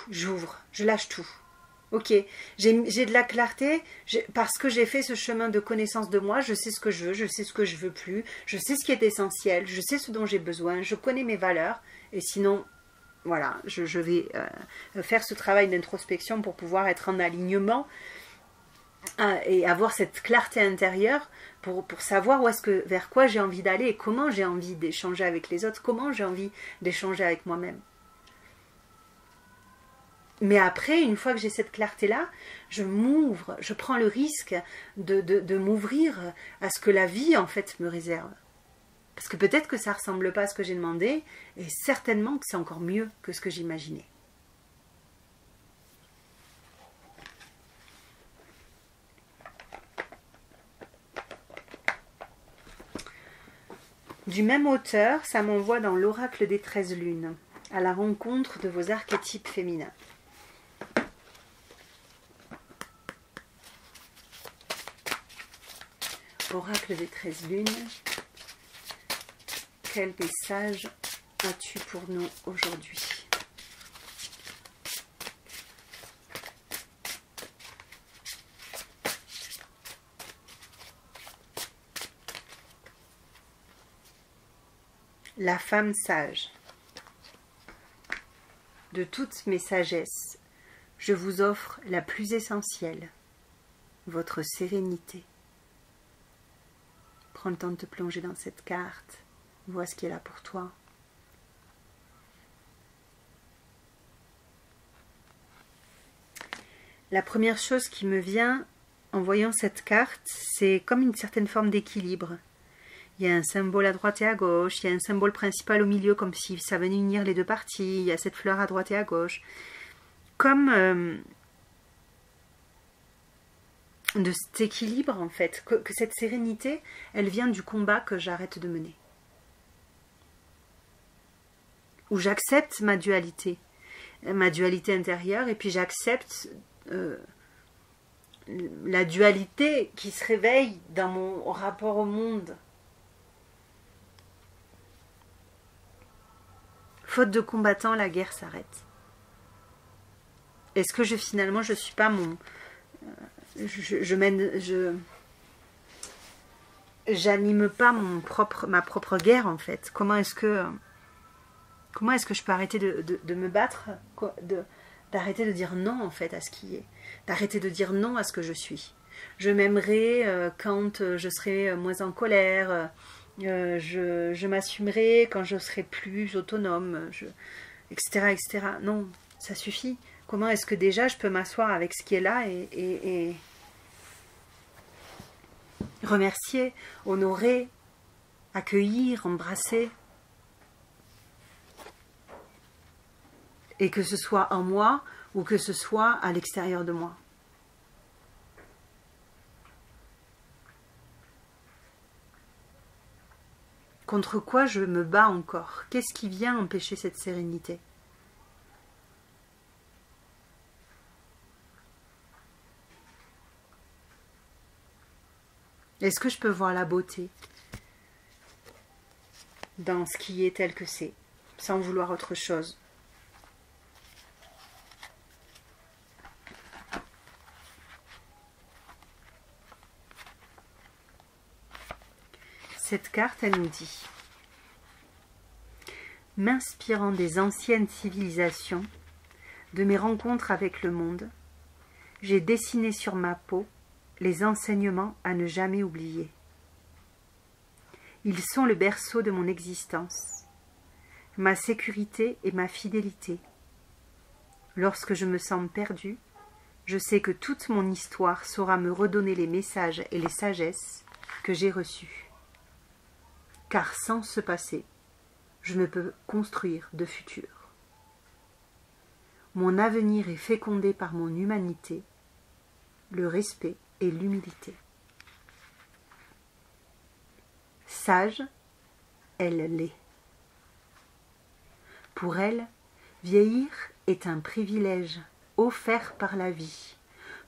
J'ouvre, je lâche tout. Ok, j'ai de la clarté parce que j'ai fait ce chemin de connaissance de moi, je sais ce que je veux, je sais ce que je veux plus, je sais ce qui est essentiel, je sais ce dont j'ai besoin, je connais mes valeurs, et sinon, voilà, je vais faire ce travail d'introspection pour pouvoir être en alignement et avoir cette clarté intérieure pour savoir où est-ce que, vers quoi j'ai envie d'aller et comment j'ai envie d'échanger avec les autres, comment j'ai envie d'échanger avec moi-même. Mais après, une fois que j'ai cette clarté-là, je m'ouvre, je prends le risque de m'ouvrir à ce que la vie, en fait, me réserve. Parce que peut-être que ça ne ressemble pas à ce que j'ai demandé, et certainement que c'est encore mieux que ce que j'imaginais. Du même auteur, ça m'envoie dans l'oracle des 13 lunes, à la rencontre de vos archétypes féminins. Oracle des 13 lunes, quel message as-tu pour nous aujourd'hui ? La femme sage. De toutes mes sagesses, je vous offre la plus essentielle, votre sérénité. Prends le temps de te plonger dans cette carte, vois ce qui est là pour toi. La première chose qui me vient en voyant cette carte, c'est comme une certaine forme d'équilibre. Il y a un symbole à droite et à gauche, il y a un symbole principal au milieu comme si ça venait unir les deux parties, il y a cette fleur à droite et à gauche. Comme de cet équilibre en fait, que cette sérénité, elle vient du combat que j'arrête de mener. Où j'accepte ma dualité intérieure, et puis j'accepte la dualité qui se réveille dans mon rapport au monde. Faute de combattants, la guerre s'arrête. Est-ce que finalement je suis pas mon... j'anime pas ma propre guerre en fait. Comment est-ce que je peux arrêter de me battre, d'arrêter de dire non en fait à ce qui est, d'arrêter de dire non à ce que je suis. Je m'aimerai quand je serai moins en colère. Je m'assumerai quand je serai plus autonome, etc., etc. Non, ça suffit. Comment est-ce que déjà je peux m'asseoir avec ce qui est là et remercier, honorer, accueillir, embrasser, et que ce soit en moi ou que ce soit à l'extérieur de moi. Contre quoi je me bats encore? Qu'est-ce qui vient empêcher cette sérénité? Est-ce que je peux voir la beauté dans ce qui est tel que c'est, sans vouloir autre chose? Cette carte, elle nous dit: m'inspirant des anciennes civilisations, de mes rencontres avec le monde, j'ai dessiné sur ma peau les enseignements à ne jamais oublier. Ils sont le berceau de mon existence, ma sécurité et ma fidélité. Lorsque je me sens perdue, je sais que toute mon histoire saura me redonner les messages et les sagesses que j'ai reçus. Car sans ce passé, je ne peux construire de futur. Mon avenir est fécondé par mon humanité, le respect et l'humilité. Sage, elle l'est. Pour elle, vieillir est un privilège offert par la vie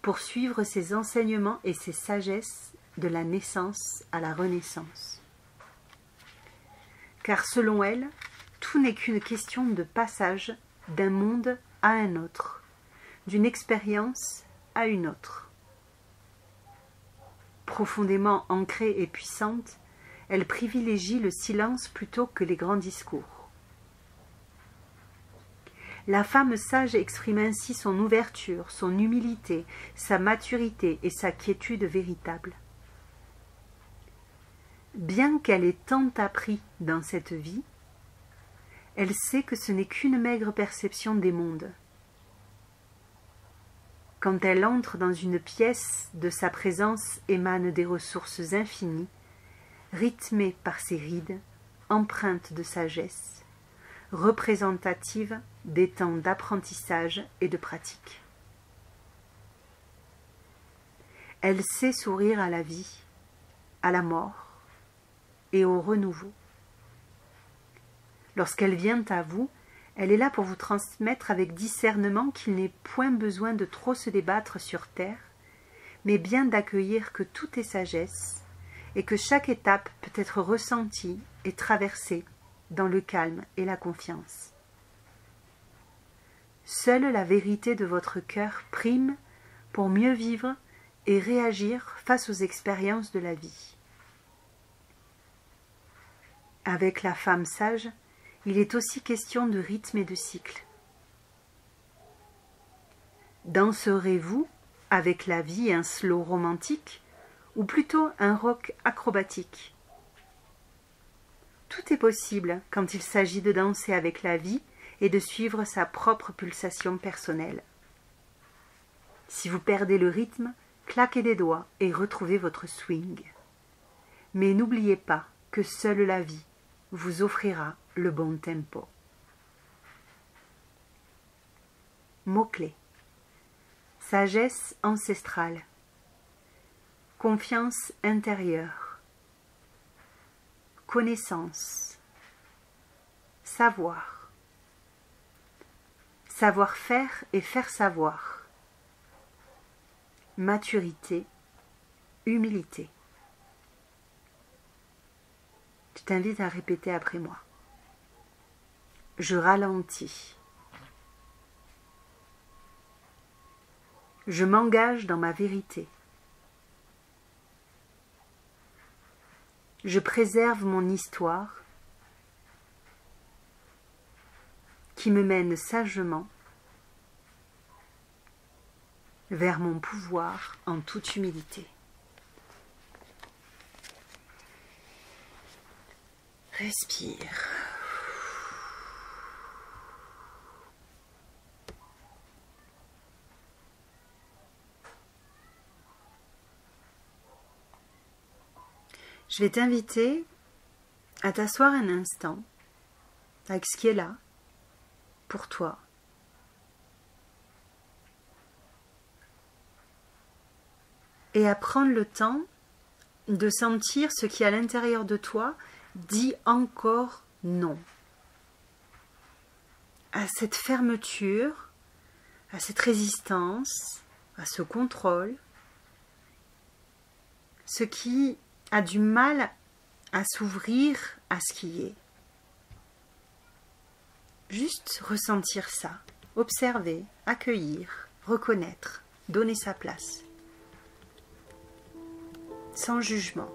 pour suivre ses enseignements et ses sagesses de la naissance à la renaissance. Car selon elle, tout n'est qu'une question de passage d'un monde à un autre, d'une expérience à une autre. Profondément ancrée et puissante, elle privilégie le silence plutôt que les grands discours. La femme sage exprime ainsi son ouverture, son humilité, sa maturité et sa quiétude véritable. Bien qu'elle ait tant appris dans cette vie, elle sait que ce n'est qu'une maigre perception des mondes. Quand elle entre dans une pièce, de sa présence émanent des ressources infinies, rythmées par ses rides, empreintes de sagesse, représentatives des temps d'apprentissage et de pratique. Elle sait sourire à la vie, à la mort et au renouveau. Lorsqu'elle vient à vous, elle est là pour vous transmettre avec discernement qu'il n'est point besoin de trop se débattre sur terre, mais bien d'accueillir que tout est sagesse et que chaque étape peut être ressentie et traversée dans le calme et la confiance. Seule la vérité de votre cœur prime pour mieux vivre et réagir face aux expériences de la vie. Avec la femme sage, il est aussi question de rythme et de cycle. Danserez-vous avec la vie un slow romantique ou plutôt un rock acrobatique? Tout est possible quand il s'agit de danser avec la vie et de suivre sa propre pulsation personnelle. Si vous perdez le rythme, claquez des doigts et retrouvez votre swing. Mais n'oubliez pas que seule la vie vous offrira le bon tempo. Mots-clés: sagesse ancestrale, confiance intérieure, connaissance, savoir, savoir-faire et faire savoir, maturité, humilité. Je t'invite à répéter après moi. Je ralentis. Je m'engage dans ma vérité. Je préserve mon histoire qui me mène sagement vers mon pouvoir en toute humilité. Respire. Je vais t'inviter à t'asseoir un instant avec ce qui est là pour toi. Et à prendre le temps de sentir ce qui à l'intérieur de toi dit encore non. À cette fermeture, à cette résistance, à ce contrôle, ce qui a du mal à s'ouvrir à ce qui est. Juste ressentir ça, observer, accueillir, reconnaître, donner sa place. Sans jugement.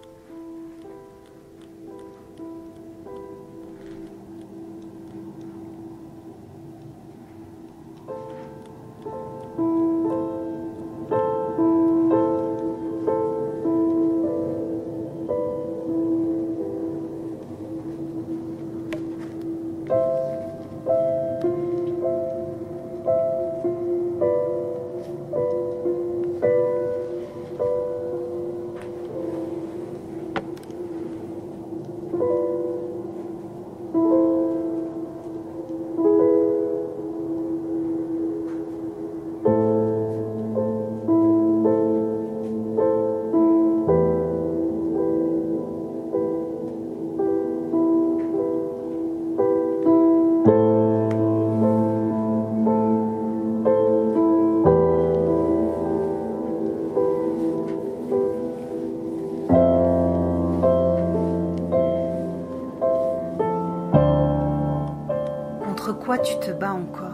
quoi tu te bats encore?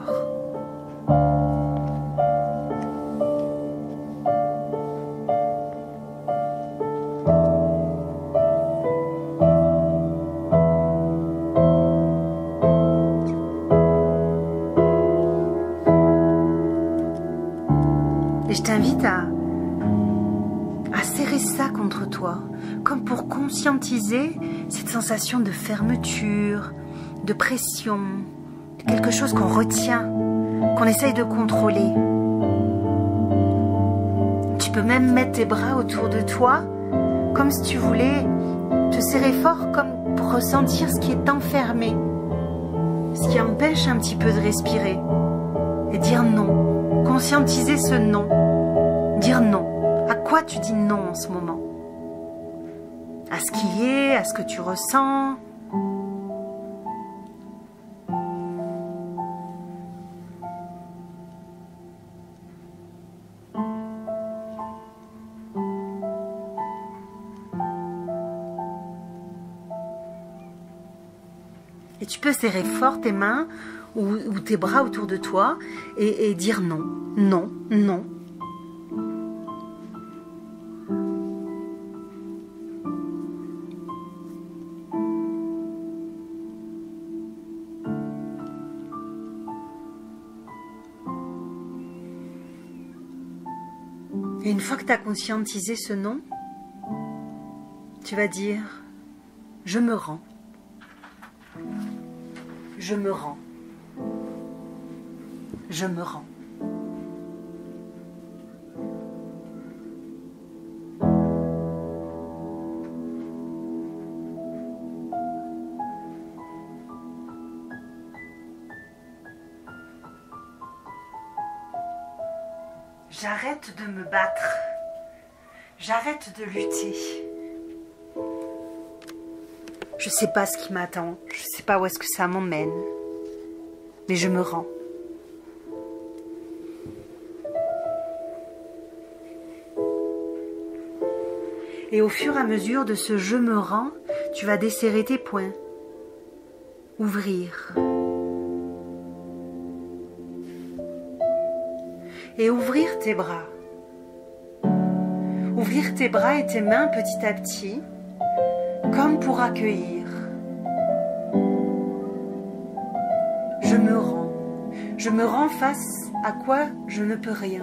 Et je t'invite à serrer ça contre toi, comme pour conscientiser cette sensation de fermeture, de pression, de quelque chose qu'on retient, qu'on essaye de contrôler. Tu peux même mettre tes bras autour de toi, comme si tu voulais te serrer fort, comme pour ressentir ce qui est enfermé, ce qui empêche un petit peu de respirer, et dire non, conscientiser ce non, dire non. À quoi tu dis non en ce moment? À ce qui est, à ce que tu ressens. Et tu peux serrer fort tes mains ou tes bras autour de toi et dire non, non, non. Et une fois que tu as conscientisé ce non, tu vas dire « Je me rends. Je me rends. Je me rends. » J'arrête de me battre. J'arrête de lutter. Je sais pas ce qui m'attend. Je sais pas où est-ce que ça m'emmène. Mais je me rends. Et au fur et à mesure de ce « je me rends », tu vas desserrer tes poings. Ouvrir. Et ouvrir tes bras. Ouvrir tes bras et tes mains petit à petit, comme pour accueillir. Je me rends. Je me rends face à quoi je ne peux rien.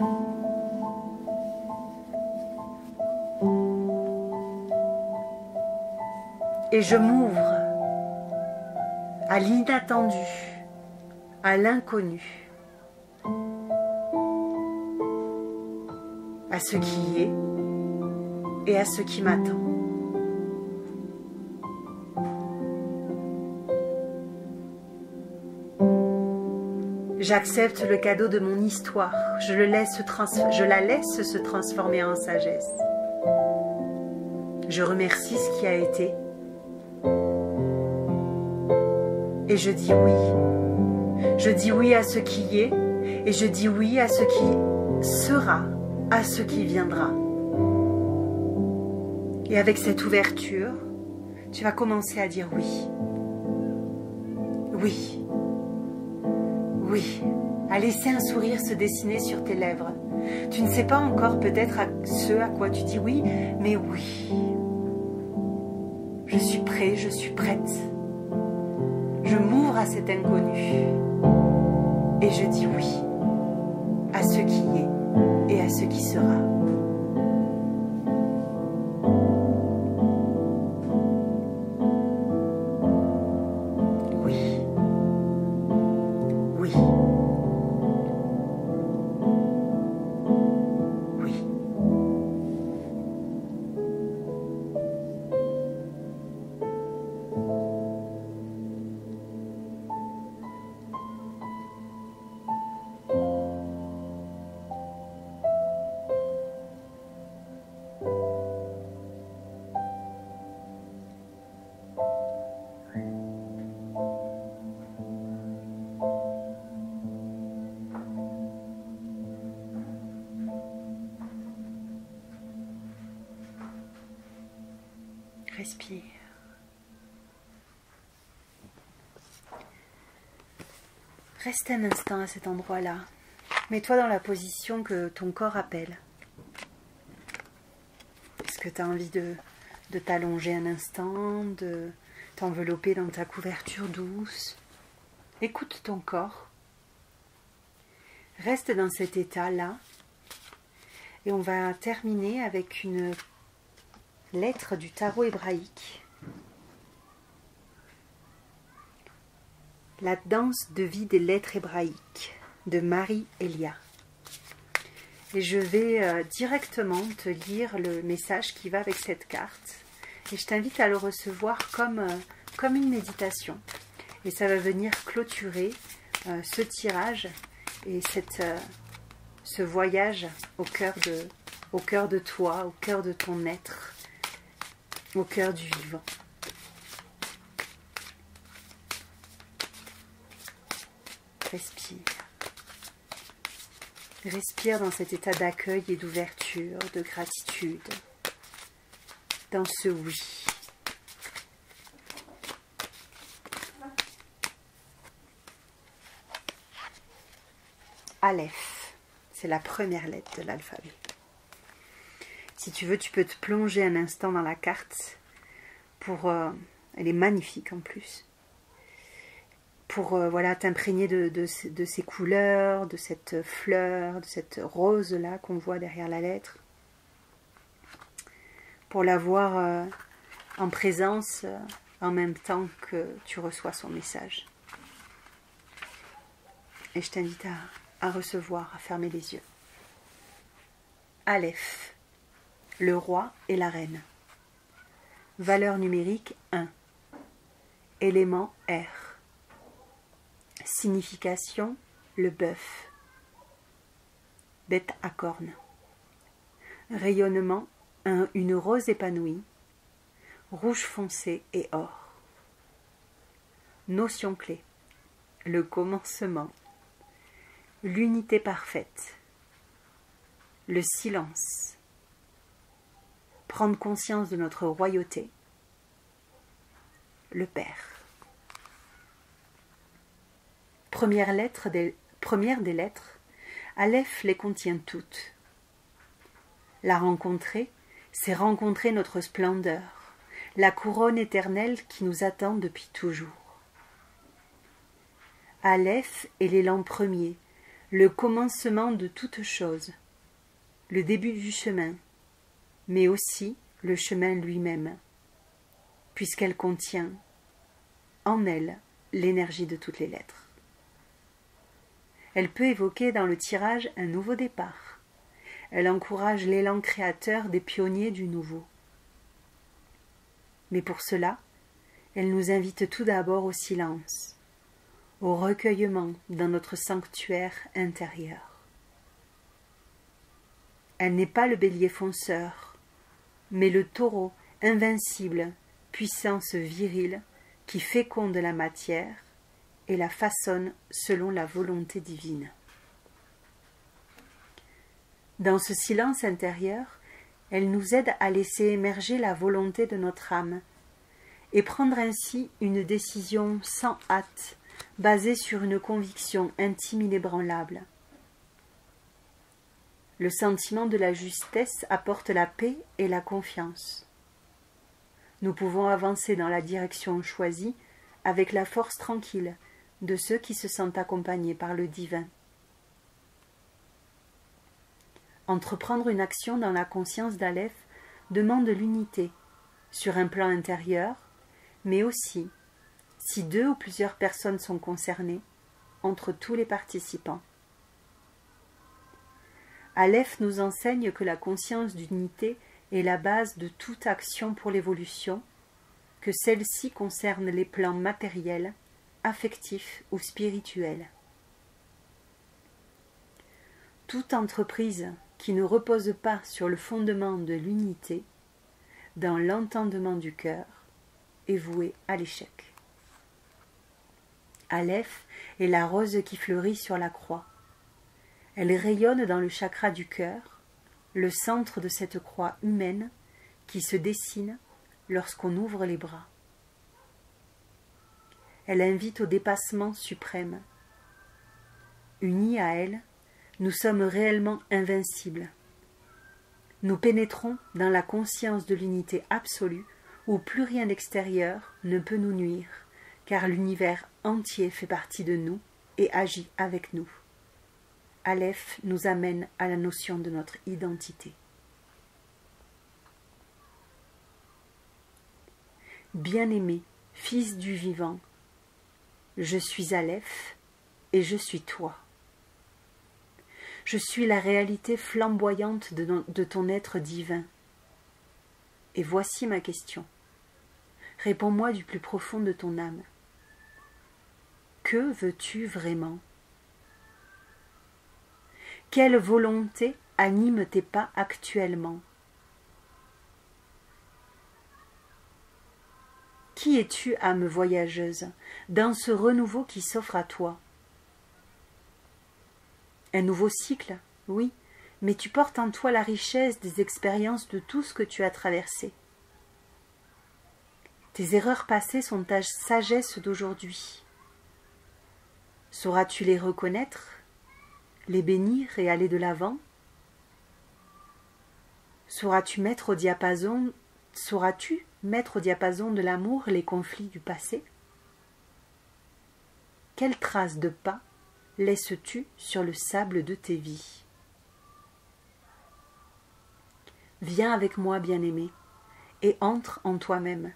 Et je m'ouvre à l'inattendu, à l'inconnu. À ce qui est et à ce qui m'attend. J'accepte le cadeau de mon histoire, je la laisse se transformer en sagesse. Je remercie ce qui a été et je dis oui. Je dis oui à ce qui est et je dis oui à ce qui sera, à ce qui viendra. Et avec cette ouverture, tu vas commencer à dire oui. Oui. Oui. À laisser un sourire se dessiner sur tes lèvres. Tu ne sais pas encore peut-être ce à quoi tu dis oui, mais oui. Je suis prêt, je suis prête. Je m'ouvre à cet inconnu. Et je dis oui à ce qui est et à ce qui sera. Respire. Reste un instant à cet endroit-là. Mets-toi dans la position que ton corps appelle. Est-ce que tu as envie de t'allonger un instant, de t'envelopper dans ta couverture douce? Écoute ton corps. Reste dans cet état-là. Et on va terminer avec une lettre du tarot hébraïque. La danse de vie des lettres hébraïques de Marie Elia. Et je vais directement te lire le message qui va avec cette carte. Et je t'invite à le recevoir comme une méditation. Et ça va venir clôturer ce tirage et ce voyage au cœur de toi, au cœur de ton être, au cœur du vivant. Respire. Respire dans cet état d'accueil et d'ouverture, de gratitude, dans ce oui. Aleph, c'est la première lettre de l'alphabet. Si tu veux, tu peux te plonger un instant dans la carte elle est magnifique en plus. Pour voilà, t'imprégner de ces couleurs, de cette fleur, de cette rose-là qu'on voit derrière la lettre. Pour la voir en présence en même temps que tu reçois son message. Et je t'invite à recevoir, à fermer les yeux. Aleph, le roi et la reine. Valeur numérique 1. Élément R. Signification, le bœuf. Bête à cornes. Rayonnement, une rose épanouie. Rouge foncé et or. Notion clé. Le commencement. L'unité parfaite. Le silence. Prendre conscience de notre royauté. Le Père. Première des lettres, Aleph les contient toutes. La rencontrer, c'est rencontrer notre splendeur, la couronne éternelle qui nous attend depuis toujours. Aleph est l'élan premier, le commencement de toute chose, le début du chemin, mais aussi le chemin lui-même, puisqu'elle contient en elle l'énergie de toutes les lettres. Elle peut évoquer dans le tirage un nouveau départ. Elle encourage l'élan créateur des pionniers du nouveau. Mais pour cela, elle nous invite tout d'abord au silence, au recueillement dans notre sanctuaire intérieur. Elle n'est pas le bélier fonceur, mais le taureau invincible, puissance virile qui féconde la matière et la façonne selon la volonté divine. Dans ce silence intérieur, elle nous aide à laisser émerger la volonté de notre âme et prendre ainsi une décision sans hâte, basée sur une conviction intime inébranlable. Le sentiment de la justesse apporte la paix et la confiance. Nous pouvons avancer dans la direction choisie avec la force tranquille de ceux qui se sentent accompagnés par le divin. Entreprendre une action dans la conscience d'Aleph demande l'unité sur un plan intérieur, mais aussi, si 2 ou plusieurs personnes sont concernées, entre tous les participants. Aleph nous enseigne que la conscience d'unité est la base de toute action pour l'évolution, que celle-ci concerne les plans matériels, affectifs ou spirituels. Toute entreprise qui ne repose pas sur le fondement de l'unité, dans l'entendement du cœur, est vouée à l'échec. Aleph est la rose qui fleurit sur la croix. Elle rayonne dans le chakra du cœur, le centre de cette croix humaine qui se dessine lorsqu'on ouvre les bras. Elle invite au dépassement suprême, Unis à elle, nous sommes réellement invincibles. Nous pénétrons dans la conscience de l'unité absolue où plus rien d'extérieur ne peut nous nuire, car l'univers entier fait partie de nous et agit avec nous. Aleph nous amène à la notion de notre identité. Bien-aimé, fils du vivant, je suis Aleph et je suis toi. Je suis la réalité flamboyante de ton être divin. Et voici ma question. Réponds-moi du plus profond de ton âme. Que veux-tu vraiment? Quelle volonté anime tes pas actuellement? Qui es-tu, âme voyageuse, dans ce renouveau qui s'offre à toi? Un nouveau cycle, oui, mais tu portes en toi la richesse des expériences de tout ce que tu as traversé. Tes erreurs passées sont ta sagesse d'aujourd'hui. Sauras-tu les reconnaître, les bénir et aller de l'avant? Sauras-tu mettre au diapason de l'amour les conflits du passé? Quelles traces de pas laisses-tu sur le sable de tes vies? Viens avec moi, bien-aimé, et entre en toi-même.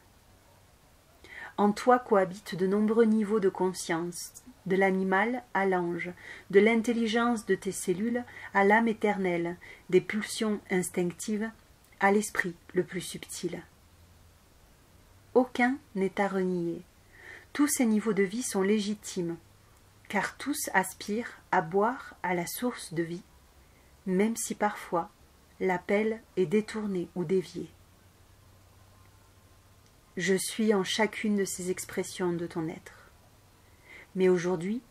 En toi cohabitent de nombreux niveaux de conscience, de l'animal à l'ange, de l'intelligence de tes cellules à l'âme éternelle, des pulsions instinctives à l'esprit le plus subtil. Aucun n'est à renier. Tous ces niveaux de vie sont légitimes, car tous aspirent à boire à la source de vie, même si parfois l'appel est détourné ou dévié. Je suis en chacune de ces expressions de ton être. Mais aujourd'hui,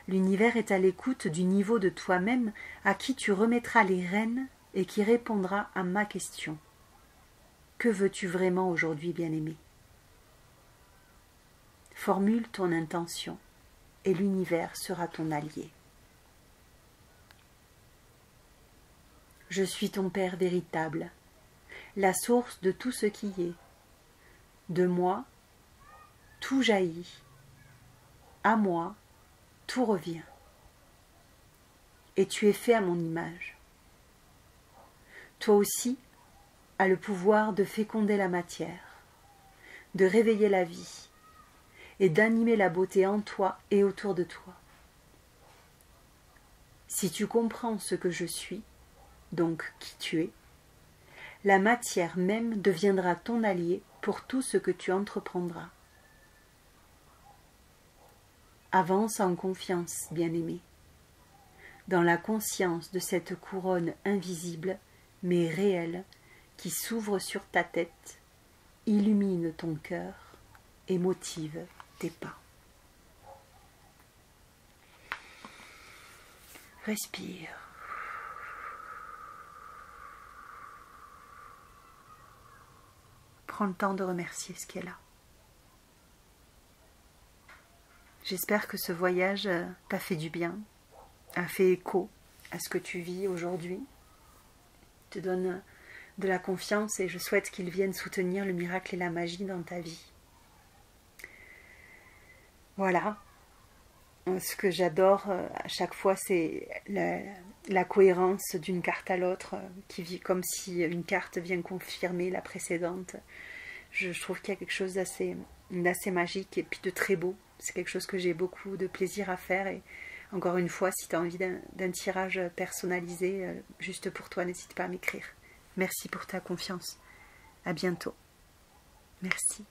l'univers est à l'écoute du niveau de toi-même à qui tu remettras les rênes et qui répondra à ma question. Que veux-tu vraiment aujourd'hui, bien-aimé? Formule ton intention et l'univers sera ton allié. Je suis ton Père véritable, la source de tout ce qui est. De moi, tout jaillit. À moi, tout revient. Et tu es fait à mon image. Toi aussi as le pouvoir de féconder la matière, de réveiller la vie et d'animer la beauté en toi et autour de toi. Si tu comprends ce que je suis, donc qui tu es, la matière même deviendra ton allié pour tout ce que tu entreprendras. Avance en confiance, bien-aimé, dans la conscience de cette couronne invisible mais réelle qui s'ouvre sur ta tête, illumine ton cœur et motive tes pas. Respire. Prends le temps de remercier ce qui est là. J'espère que ce voyage t'a fait du bien, a fait écho à ce que tu vis aujourd'hui, te donne de la confiance et je souhaite qu'il vienne soutenir le miracle et la magie dans ta vie. Voilà. Ce que j'adore à chaque fois, c'est la cohérence d'une carte à l'autre, qui vit comme si une carte vient confirmer la précédente. Je trouve qu'il y a quelque chose d'assez magique et puis de très beau. C'est quelque chose que j'ai beaucoup de plaisir à faire. Et encore une fois, si tu as envie d'un tirage personnalisé juste pour toi, n'hésite pas à m'écrire. Merci pour ta confiance. À bientôt. Merci.